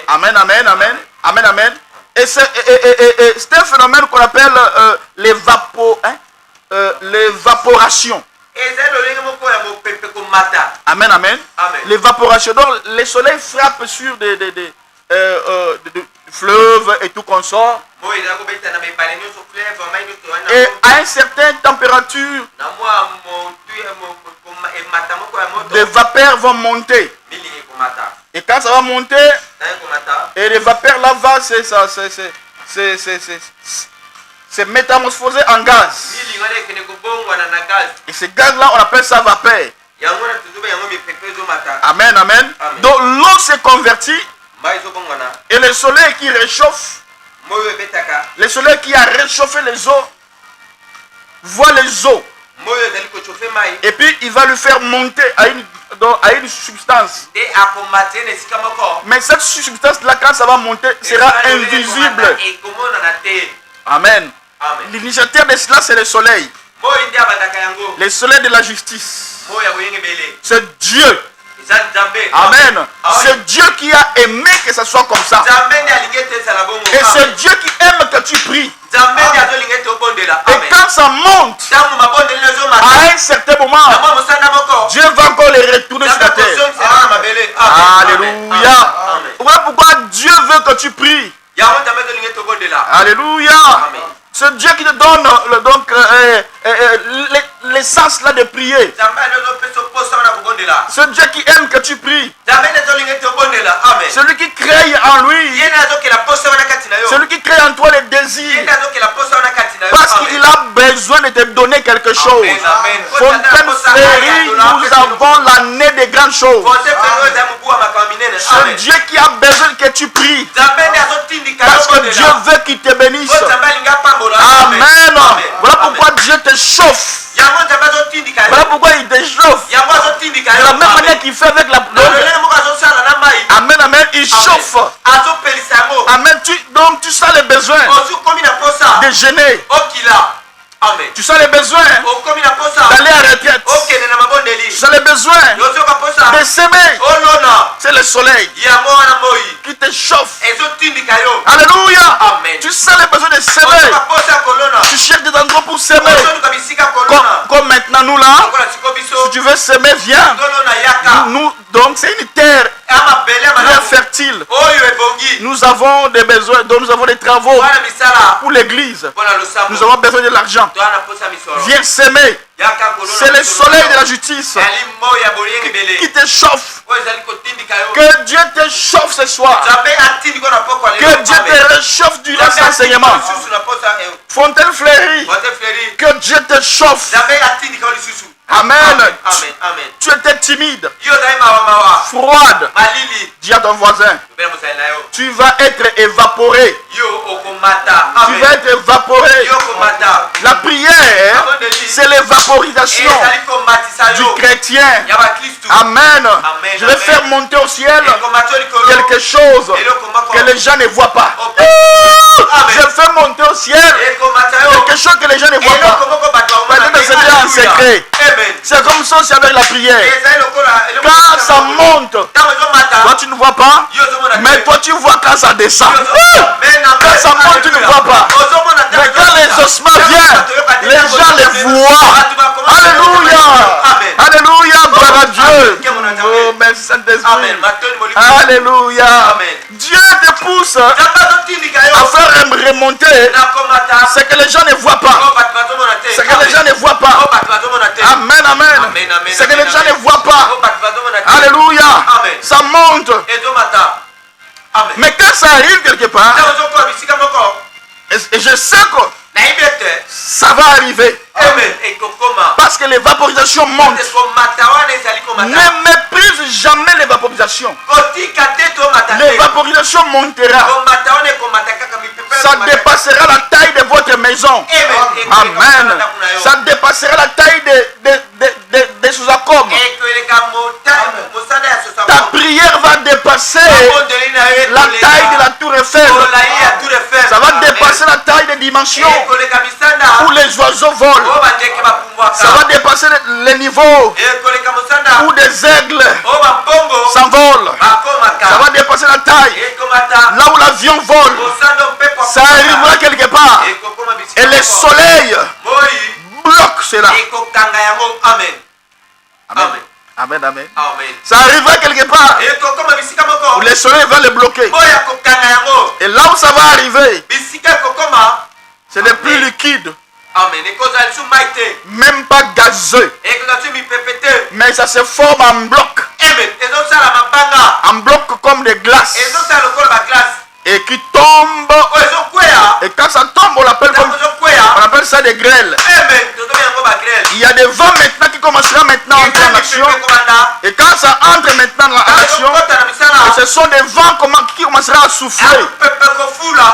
Amen, amen, amen. Amen, amen. Et c'est un phénomène qu'on appelle l'évaporation. Amen, amen. L'évaporation. Donc, le soleil frappe sur des fleuves et tout consort. Et à une certaine température, des vapeurs vont monter. Et quand ça va monter, et les vapeurs là vont se métamorphoser en gaz. Et ce gaz là, on appelle ça vapeur. Amen, amen. Donc l'eau se convertit. Et le soleil qui réchauffe, le soleil qui a réchauffé les eaux, voit les eaux. Et puis il va lui faire monter à une substance. Mais cette substance là, quand ça va monter, sera invisible. Amen. L'initiateur de cela, c'est le soleil. Le soleil de la justice. C'est Dieu. Amen. C'est Dieu qui a aimé que ça soit comme ça. Et c'est Dieu qui aime que tu pries. Et quand ça monte, à un certain moment, Dieu va encore les retourner sur la terre. Alléluia. Voilà pourquoi Dieu veut que tu pries. Alléluia. C'est Dieu qui te donne l'essence là de prier. C'est Dieu qui aime que tu pries. Celui qui crée en lui. Celui qui crée en toi les désirs. Parce qu'il a besoin de te donner quelque chose. Fontaine Fleurie, nous avons l'année des grandes choses. C'est Dieu qui a besoin que tu pries. Parce que Dieu veut qu'il te bénisse. Amen. Voilà pourquoi Dieu te chauffe. Voilà pourquoi il te chauffe. De la même manière qu'il fait avec la pluie. Amen, amen. Il chauffe. Amen. Donc tu sens les besoins de gêner. Tu sens les besoins d'aller à la retraite. Tu sens les besoins de s'aimer. C'est le soleil qui te chauffe. Alléluia. Tu sens les besoins de s'aimer. Tu cherches des endroits pour s'aimer. Comme maintenant nous là. Si tu veux s'aimer, viens. Nous, donc c'est une terre très fertile. Nous avons des besoins, donc nous avons des travaux pour l'église. Nous avons besoin de l'argent. Viens s'aimer. C'est le soleil de la justice qui te chauffe. Que Dieu te chauffe ce soir. Que Dieu te réchauffe du reste enseignement. Fontaine Fleurie. Que Dieu te chauffe. Amen. Tu étais timide, froide. Dis à ton voisin, tu vas être évaporé. Tu vas être évaporé. La prière, c'est l'évaporisation du chrétien. Amen. Je vais faire monter au ciel quelque chose que les gens ne voient pas. Je fais monter au ciel quelque chose que les gens ne voient pas. Peut-être que c'était en secret. C'est comme ça aussi avec la prière. Quand ça monte, toi tu ne vois pas, mais toi tu vois quand ça descend. Quand ça monte, tu ne vois pas. Mais quand les ossements viennent, les gens les voient. Alléluia. Alléluia, gloire à Dieu. Oh, merci Saint-Esprit. Alléluia. Dieu te pousse à faire remonter ce que les gens ne voient pas. Ce que les gens ne voient pas. Amen, amen. Ce que les gens ne voient pas. Alléluia. Ça monte. Mais quand ça arrive quelque part, et je sais que ça va arriver. Parce que l'évaporisation monte. Ne méprise jamais l'évaporisation. L'évaporisation montera. Ça dépassera la taille de votre maison. Amen. Ça dépassera la taille des sous-accoms. Ta prière va dépasser la taille de la tour Eiffel. Ça va dépasser la taille des dimensions où les oiseaux volent. Ça va dépasser les niveaux où des aigles s'envolent. Ça va dépasser la taille là où l'avion vole. Ça arrivera quelque part. Et le soleil bloque cela. Amen. Amen. Amen, amen. Ça arrivera quelque part où le soleil va le bloquer. Et là où ça va arriver, ce n'est plus liquide. Même pas gazeux. Mais ça se forme en bloc. En bloc comme des glaces. Et qui tombe. Et quand ça tombe, on appelle ça des grêles. Il y a des vents maintenant qui commenceront maintenant à entrer en action. Et quand ça entre maintenant en action, ce sont des vents qui commenceront à souffler.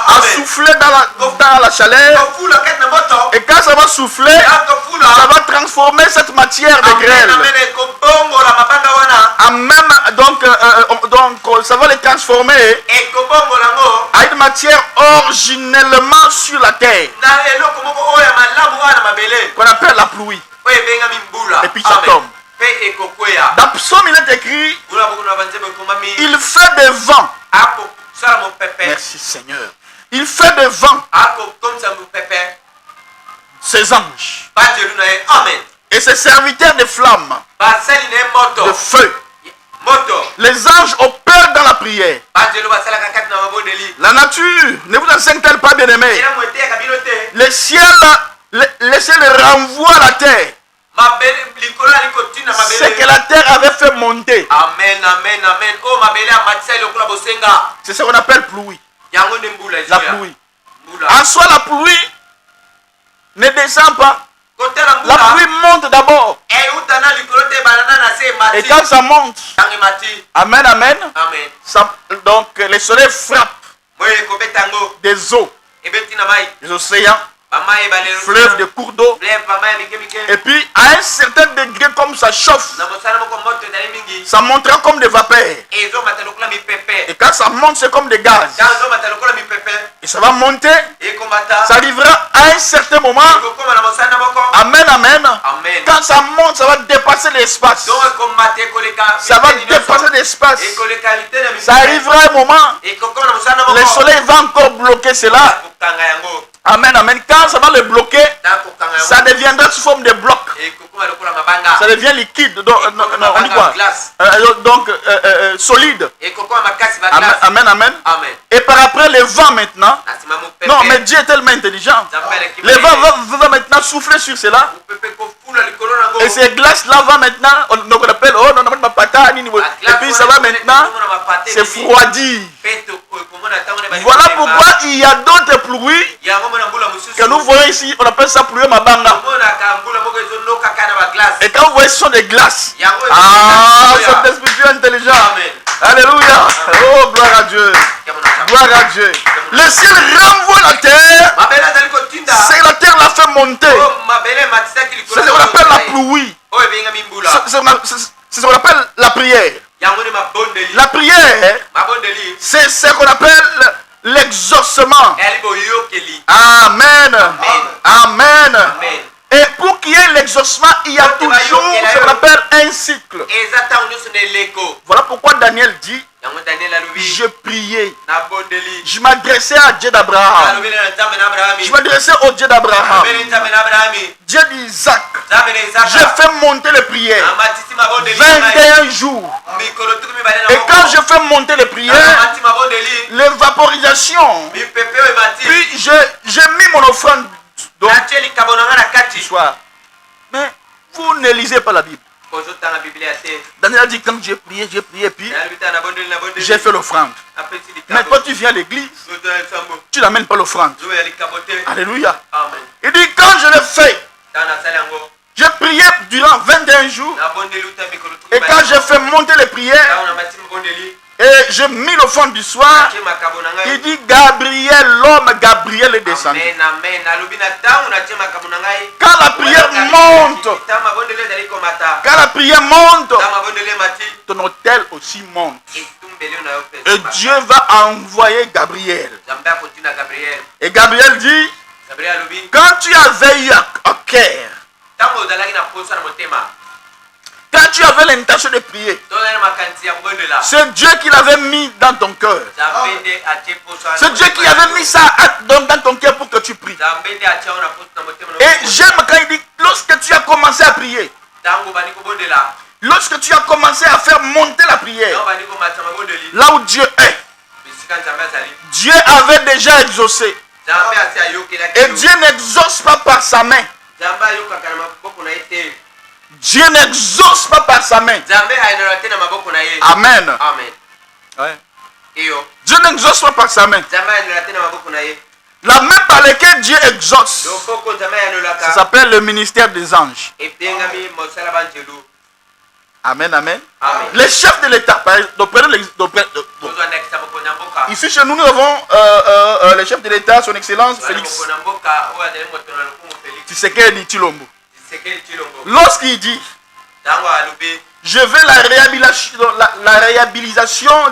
À souffler dans la chaleur. Et quand ça va souffler, ça va transformer cette matière de grêle. Donc ça va les transformer à une matière originellement sur la terre. Qu'on appelle la pluie. Et puis ça tombe. Dans Psaume, il est écrit, il fait des vents. Merci Seigneur. Il fait des vents. Ses anges. Et ses serviteurs de flammes. De feu. Les anges opèrent dans la prière. La nature ne vous enseigne-t-elle pas, bien aimé? Le ciel renvoie la terre. C'est que la terre avait fait monter. Amen, amen, amen. C'est ce qu'on appelle pluie. La pluie. En soi, la pluie ne descend pas. La pluie monte d'abord. Et quand ça monte, amen, amen, donc le soleil frappe des eaux, des océans, fleuves, des cours d'eau. Et puis à un certain degré, comme ça chauffe, ça montera comme des vapeurs. Et quand ça monte, c'est comme des gaz. Et ça va monter. Ça arrivera à un certain moment. Amen, amen. Quand ça monte, ça va dépasser l'espace. Ça va dépasser l'espace. Ça arrivera un moment. Le soleil va encore bloquer cela. Amen, amen. Quand ça va le bloquer, ça deviendra sous forme de blocs. Ça devient liquide. Donc, on dit quoi? Donc, solide. Amen, amen. Et par après, le vent maintenant. Non, mais Dieu est tellement intelligent. Le vent va maintenant souffler sur cela. Et ces glaces-là vont maintenant, donc on appelle, oh non, et puis ça va maintenant se refroidir. Voilà pourquoi il y a d'autres pluies que nous voyons ici, on appelle ça pluie mabanga. Et quand vous voyez, ce sont des glaces. Ah, cet esprit Dieu intelligent. Alléluia. Oh, gloire à Dieu. Gloire à Dieu. Le ciel renvoie la terre. C'est la terre l'a fait monter. C'est ce qu'on appelle la pluie. C'est ce qu'on appelle la prière. La prière, c'est ce qu'on appelle l'exaucement. Amen. Amen. Et pour qu'il y ait l'exaucement, il y a toujours ce qu'on appelle un cycle. Voilà pourquoi Daniel dit, je priais, je m'adressais à Dieu d'Abraham, je m'adressais au Dieu d'Abraham, Dieu d'Isaac. Je fais monter les prières 21 jours. Et quand je fais monter les prières, l'évaporisation, puis j'ai mis mon offrande. Donc, ce soir. Mais vous ne lisez pas la Bible. Daniel a dit, quand j'ai prié, puis j'ai fait l'offrande. Mais toi tu viens à l'église, tu n'amènes pas l'offrande. Alléluia. Il dit, quand je le fais, j'ai prié durant 21 jours. Et quand j'ai fait monter les prières, et j'ai mis l'offrande du soir, il dit, Gabriel, l'homme Gabriel est descendu. Quand la prière monte, ton autel aussi monte. etumbeli oyo na yo mpe Et ezonga. Dieu va envoyer Gabriel. Nzambe akotina Gabriel. Et Gabriel dit, Gabriel alobi quand tu avais eu à cœur, ntango ozalaki na posa na motema quand tu avais l'intention de prier, to ozali na makanisi ya kobondela c'est Dieu qui l'avait mis dans ton cœur. nzambe nde atie poso wana C'est na Dieu motema qui na avait yo. mis ça dans ton cœur pour que tu pries. nzambe nde atia ngo na poso na motema na Et j'aime quand il dit, lorsque tu as commencé à prier, ntango bandi kobondela lorsque tu as commencé à faire monter la prière, ntango bandi komatisa mabondeli là où Dieu est, bisika nzambe azali Dieu avait déjà exaucé. nzambe asi ayokelaki Et yo. Dieu n'exauce pas par sa main. nzambe ayokaka na maboko na ye te Dieu n'exauce pas par sa main. nzambe ayinala te na maboko na ye Amen. amen Ouais. iyo Dieu n'exauce pas par sa main. nzambe ayinala te na maboko na ye La main par laquelle Dieu exauce, loboko nzambe ça ayinolaka s'appelle le ministère des anges. ebengami mosala banzelu Amen, amen. amen Les chefs de l'État, par exemple, donc, kozwa ndakisa mokonzi ya mboka ici chez nous, nous avons les chefs de l'État, son Excellence Wale Félix mokonzi ya mboka oyo azali moto na lokumu Félix Tshisekedi Tshilombo. Tshisekedi Tshilombo Lorsqu'il dit, ntango alobi je veux la réhabilitation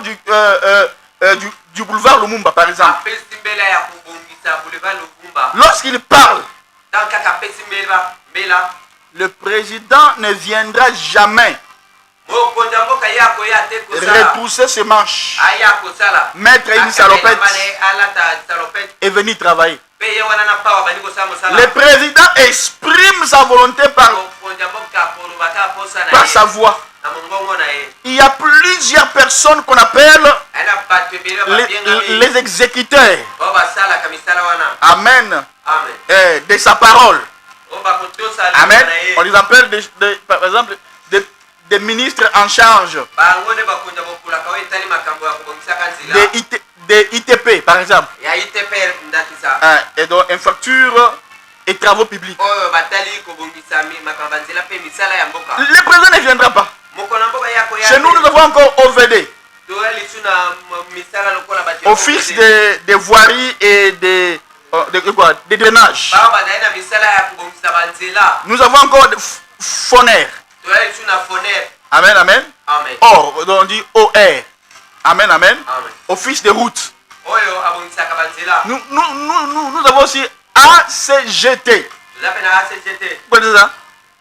du boulevard Lumumba, par exemple. apesi mbela ya kobongisa boulevard Lubumba Lorsqu'il parle, ntango kaka apesi mbela le président ne viendra jamais mokonzi ya mboka ye akoya te kosala retrousser ses manches, aya kosala mettre une salopette alata salopette et venir travailler. mpe ye wana na pawa bandi kosala mosala Le président exprime sa volonté par mokonzi ya mboka akoloba kaka posa na sa ye voix. na mongongo na ye Il y a plusieurs personnes qu'on appelle aye na bato ebele babengami les exécuteurs. oyo basalaka misala wana Amen. amen De sa parole. oyo bakotosa Amen. liloba na ye On les appelle, par exemple, des ministres en charge bango nde bakonzi ya bokulaka oyo etali makambo ya kobongisaka nzela des ITP, par exemple. ya itpr ndakisa Et donc, infrastructures et travaux publics. oyo batali kobongisa makambo ya nzela mpe misala ya mboka Le président ne viendra pas. moko na mboka ye akoya Chez nous, nous avons encore OVD, toya lisu na misala lokola bato Office des voiries et des drainages. bao bazali na misala ya kobongisa banzela Nous avons encore des FONER. toya lisu na foner Amen, amen. amen Or, on dit OR. Amen, amen. amen Office des routes. oyo abongisaka banzela Nous avons aussi ACGT. toza mpe na acgt Vous connaissez ça?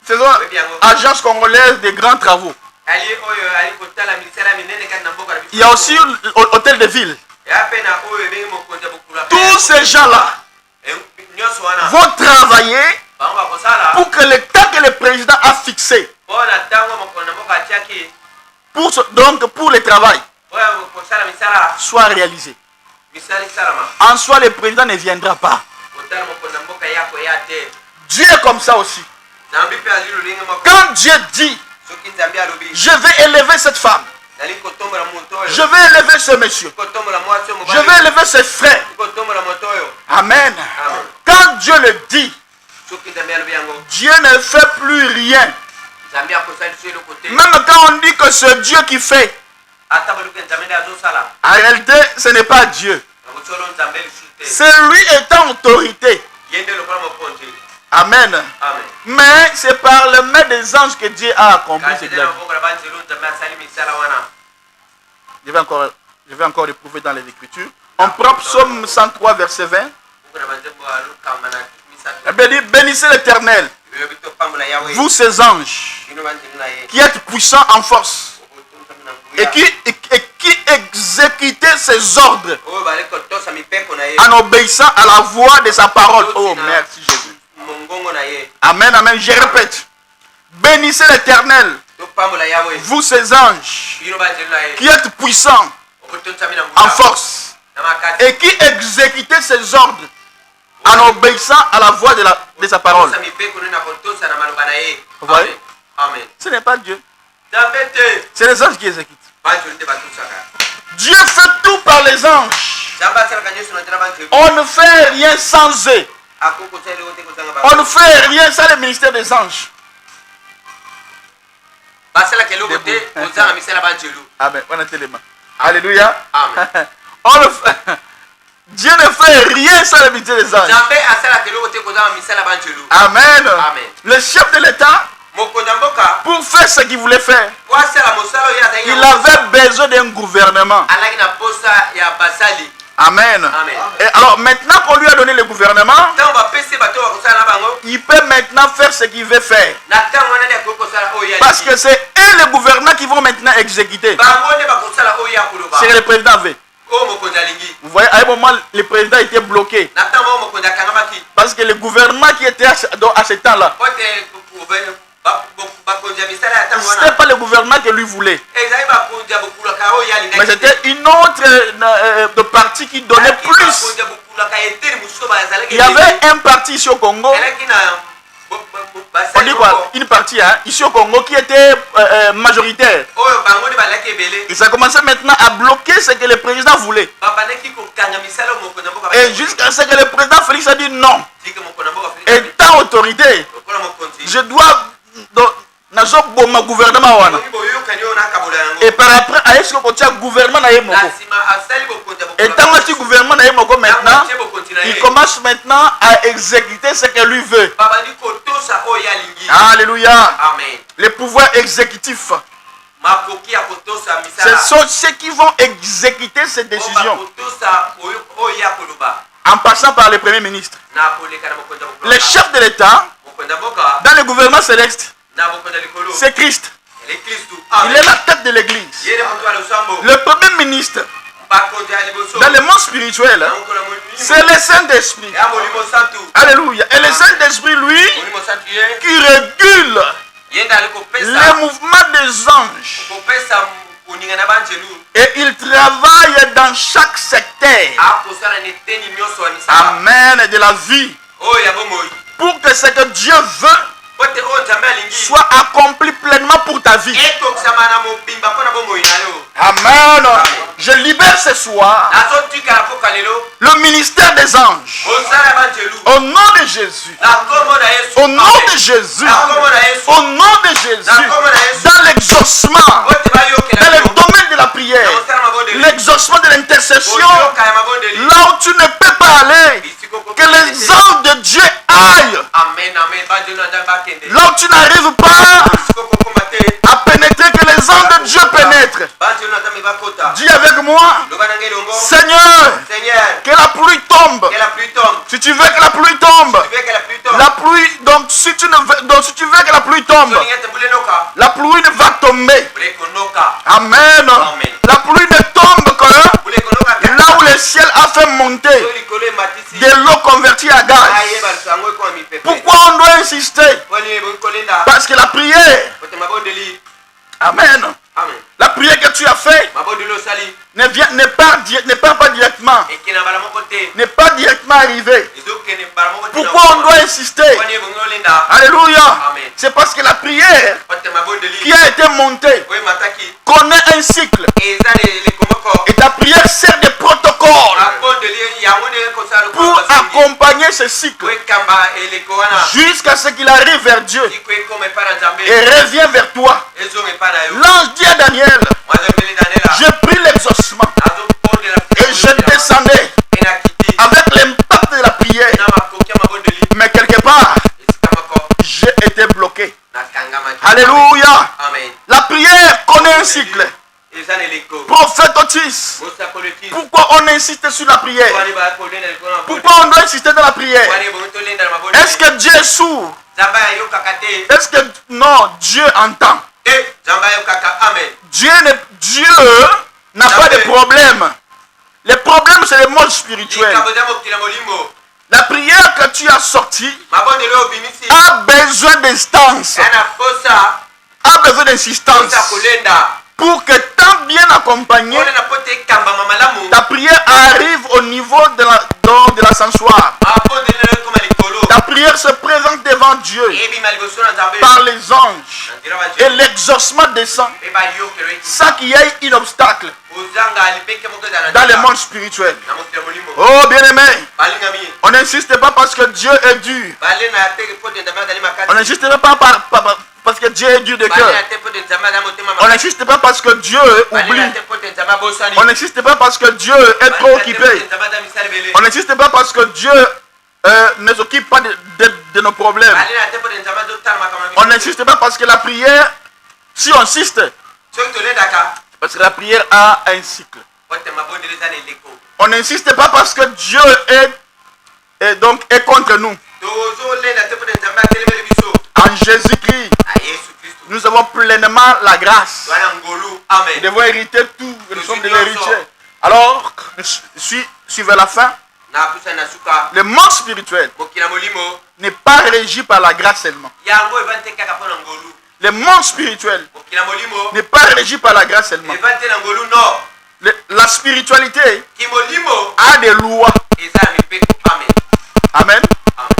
C'est ça, Agence congolaise des grands travaux. ali oyo ali kotala misala minene kati na mboka na biso Il y a aussi l'hôtel de ville. ya mpe na oyo ebengi mokonzi ya bokulaka Tous ces gens-là nyonso wana vont travailler bango bakosala pour que le temps que le président a fixé, mpo na ntango mokonzi ya mboka atiaki donc pour le travail, oyo kosala misala soit réalisé. misala esalama En soi, le président ne viendra pas. kotala mokonzi ya mboka ye akoya te Dieu est comme ça aussi. nzambe mpe azwi lolenge moko Quand Dieu dit, soki nzambe alobi je vais élever cette femme, nali kotombola moto oyo je vais élever ce monsieur, kotombola mwasi oyo je vais élever ses frères. kotombola moto oyo Amen. amen Quand Dieu le dit, soki nzambe alobi yango Dieu ne fait plus rien. nzambe akosala liso eloko te Même quand on dit que c'est Dieu qui fait, ata boluki nzambe nde azosala en réalité, ce n'est pas Dieu. na kosolo nzambe lisu te C'est lui étant autorité. ye nde lokola mokonzi Amen. amen Mais c'est par le main des anges que Dieu a accompli ce kasi qu'il nde a na dit. maboko na banzelu nzambe asali misala wana Je vais encore le prouver dans les Écritures. On prend Psaume 103, verset 20. moko na banzembo alukamba na misato La Bible dit, bénissez l'Éternel, elobi topambola yawe vous ses anges, bino banzelu na ye qui êtes puissants en force, okotunzami na et nguya qui exécutez ses ordres oyo bali kotosa mipeko na ye en obéissant à la voix de sa parole. Oh, merci Jésus. mongongo na ye Amen, amen. Je répète. Bénissez l'Éternel, topambola yawe vous ses anges, bino banzelu na ye qui êtes puissants okotunzami na en nguya force, na makasi et qui exécutez ses ordres en obéissant à la voix de sa parole. tosa mipeko nini na kotosa na maloba na ye Vous voyez? amen amen Ce n'est pas Dieu, nzambe te c'est les anges qui exécutent. banzelu nde batusaka Dieu fait tout par les anges. nzambe asalaka nyonso na nzela banzelu On ne fait rien sans eux. akoki kosala eloko te kozanga On ne bango fait rien sans le ministère des anges. basalaka eloko te kozanga misala banzelu Amen. On a les mains. Alléluia. amen On ne fait... Dieu ne fait rien sans le ministère des anges. nzambe asalaka eloko te kozanga misala banzelu Amen. Amen. Le chef de l'État pour faire ce qu'il voulait faire. Il avait besoin d'un gouvernement. Amen. Et alors maintenant qu'on lui a donné le gouvernement, il peut maintenant faire ce qu'il veut faire. Parce que c'est eux les gouvernants qui vont maintenant exécuter. C'est le président veut. Vous voyez, à un moment, le président était bloqué. Parce que le gouvernement qui était à ce temps-là, ce n'était pas le gouvernement que lui voulait. Mais c'était une autre de parti qui donnait plus. Il y avait un parti ici au Congo. On dit quoi? Une partie ici au Congo qui était majoritaire. Et ça commençait maintenant à bloquer ce que le président voulait. Et jusqu'à ce que le président Félix a dit non. Étant autorité, je dois mon gouvernement. Et par après, est-ce que le gouvernement n'a et tant que le gouvernement n'a maintenant, il commence maintenant à exécuter ce que lui veut. Alléluia. Les pouvoirs exécutifs, ce sont ceux qui vont exécuter ces décisions. En passant par le Premier ministre. Le chef de l'État, dans le gouvernement céleste, c'est Christ. Il est la tête de l'église. Le Premier ministre, dans le monde spirituel, c'est le Saint-Esprit. Alléluia. Et le Saint-Esprit, lui, qui régule les mouvements des anges. Et il travaille dans chaque secteur. Amen. De la vie. Pour que ce que Dieu veut soit accompli pleinement pour ta vie. Amen. Je libère ce soir le ministère des anges. Au nom de Jésus. Au nom de Jésus. Au nom de Jésus. Dans l'exaucement. Dans le domaine de la prière. L'exaucement de l'intercession. Là où tu ne peux pas aller. Que les anges de Dieu aillent. Là où tu n'arrives pas à pénétrer, que les anges de Dieu pénètrent. Dis avec moi, Seigneur, que la pluie tombe. Si tu veux que la pluie tombe, la pluie, donc si tu veux que la pluie tombe, la pluie ne va tomber. Amen. La pluie ne tombe que là où le ciel a fait monter de l'eau convertie à gaz. Pourquoi on doit insister? Parce que la prière, amen, la prière que tu as faite n'est pas directement, n'est pas directement arrivée. Pourquoi on doit insister? Alléluia. C'est parce que la prière qui a été montée connaît un cycle. Et ta prière sert de protocole pour accompagner ce cycle jusqu'à ce qu'il arrive vers Dieu et revient vers toi. L'ange dit à Daniel, je pris l'exaucement et je descendais avec l'impact de la prière. Mais quelque part, j'ai été bloqué. Alléluia. La prière connaît un cycle. Prophète Otis, pourquoi on insiste sur la prière? Pourquoi on doit insister dans la prière? Est-ce que Dieu est sourd? Est-ce que non, Dieu entend? Dieu n'a pas de problème. Le problème, c'est le monde spirituel. La prière que tu as sortie a besoin d'instance, a besoin d'insistance. Pour que tant bien accompagné, ta prière arrive au niveau de l'ascensoir. Ta prière se présente devant Dieu par les anges. Et l'exaucement descend sans qu'il y ait un obstacle dans le monde spirituel. Oh bien-aimé, on n'insiste pas parce que Dieu est dur. On n'insiste pas parce que Dieu est dur de cœur. On n'insiste pas parce que Dieu oublie. On n'insiste pas parce que Dieu est trop occupé. On n'insiste pas parce que Dieu ne s'occupe pas de nos problèmes. On n'insiste pas parce que la prière, si on insiste, parce que la prière a un cycle. On n'insiste pas parce que Dieu est contre nous. En Jésus-Christ, nous avons pleinement la grâce. Nous devons hériter tout. Nous sommes des héritiers. Alors, suivez la fin. Le monde spirituel n'est pas régi par la grâce seulement. Le monde spirituel n'est pas régi par la grâce seulement. La spiritualité a des lois. Amen.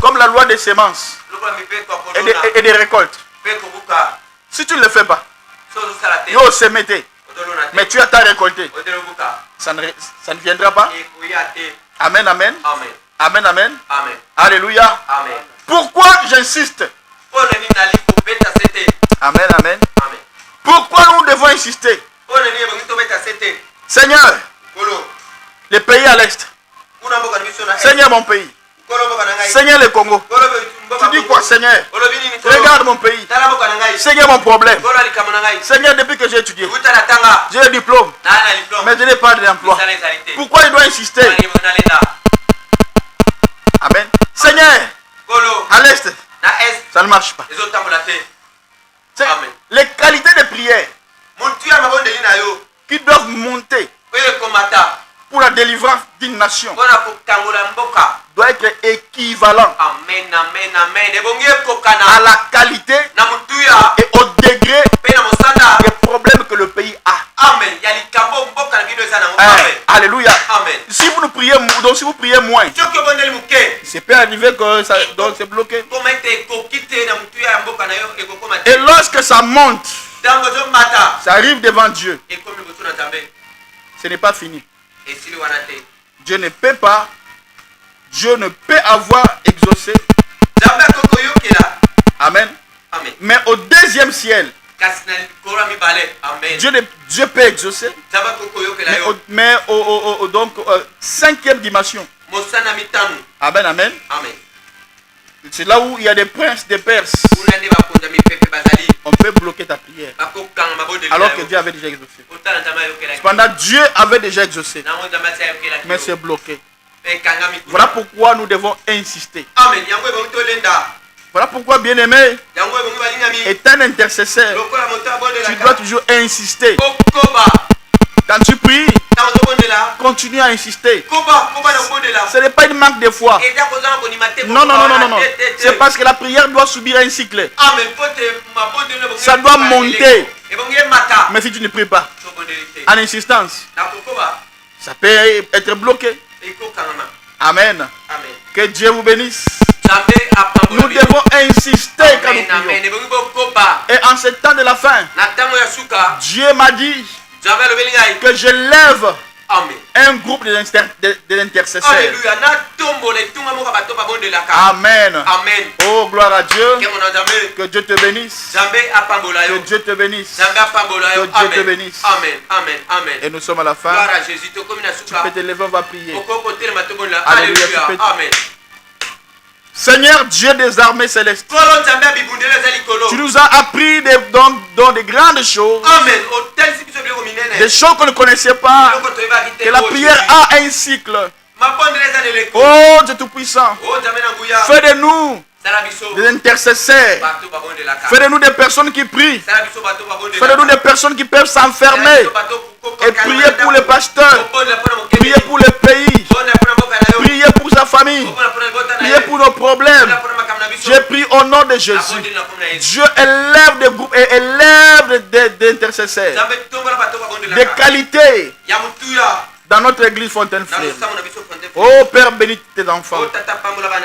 Comme la loi des semences et des récoltes. Si tu ne le fais pas, mais tu as ta récolté, ça ne viendra pas. Amen, amen. Amen, amen. Alléluia. Pourquoi j'insiste? Amen, amen. Pourquoi nous devons insister? Seigneur, les pays à l'est. Seigneur, mon pays. Seigneur, le Congo. Tu dis quoi, Seigneur? Regarde mon pays. Seigneur, mon problème. Seigneur, depuis que j'ai étudié, j'ai le diplôme, mais je n'ai pas d'emploi. Pourquoi il doit insister? Amen. Seigneur, à l'est, ça ne marche pas. Les qualités de prière qui doivent monter pour la délivrance d'une nation doit être équivalent à la qualité et au degré des problèmes que le pays a. Alléluia. Si vous priez, donc si vous priez moins, c'est peut arriver que ça donc c'est bloqué. Et lorsque ça monte, ça arrive devant Dieu. Ce n'est pas fini. Dieu ne peut pas, Dieu ne peut avoir exaucé. Amen. Mais au deuxième ciel, Dieu peut exaucer. Mais donc cinquième dimension. Amen, amen. C'est là où il y a des princes, des Perses. On peut bloquer ta prière. Alors que Dieu avait déjà exaucé. Cependant, Dieu avait déjà exaucé. Mais c'est bloqué. Voilà pourquoi nous devons insister. Voilà pourquoi, bien-aimé, est un intercesseur. Tu dois toujours insister. Quand tu pries, continue à insister. Ce n'est pas une manque de foi. Non, non, non, non, non. C'est parce que la prière doit subir un cycle. Ça doit monter. Mais si tu ne pries pas, en insistance, ça peut être bloqué. Amen. Que Dieu vous bénisse. Nous devons insister quand nous prions. Et en ce temps de la fin, Dieu m'a dit que je lève un groupe d'intercesseurs. Amen. Oh, gloire à Dieu. Que Dieu te bénisse. Que Dieu te bénisse. Que Dieu te bénisse. Et nous sommes à la fin. Tu peux te lever, on va prier. Alléluia. Seigneur Dieu des armées célestes, tu nous as appris dans de grandes choses, des choses qu'on ne connaissait pas, que la prière a un cycle. Oh Dieu Tout-Puissant, fais de nous des intercesseurs, fais de nous des personnes qui prient, fais de nous des personnes qui peuvent s'enfermer et prier pour les pasteurs, prier pour le pays, prier pour sa famille, prier pour nos problèmes. Je prie au nom de Jésus. Dieu élève des groupes et élève des intercesseurs, des qualités dans notre église Fontaine-Fleuve. Oh Père, bénis tes enfants.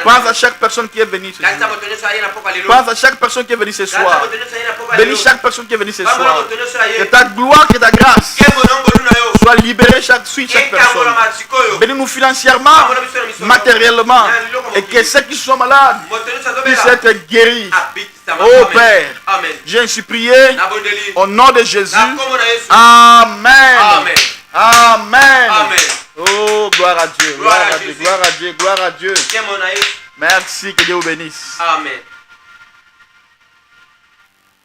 Pense à chaque personne qui est venue ce jour. Pense à chaque personne qui est venue ce soir. Bénis chaque personne qui est venue ce soir. Que ta gloire, que ta grâce soit libérée sur chaque personne. Bénis-nous financièrement, matériellement. Et que ceux qui sont malades puissent être guéris. Oh Père, j'ai ainsi prié au nom de Jésus. Amen. Amen. Oh, gloire à Dieu, gloire à Dieu, gloire à Dieu, gloire à Dieu. Merci, que Dieu vous bénisse. Amen.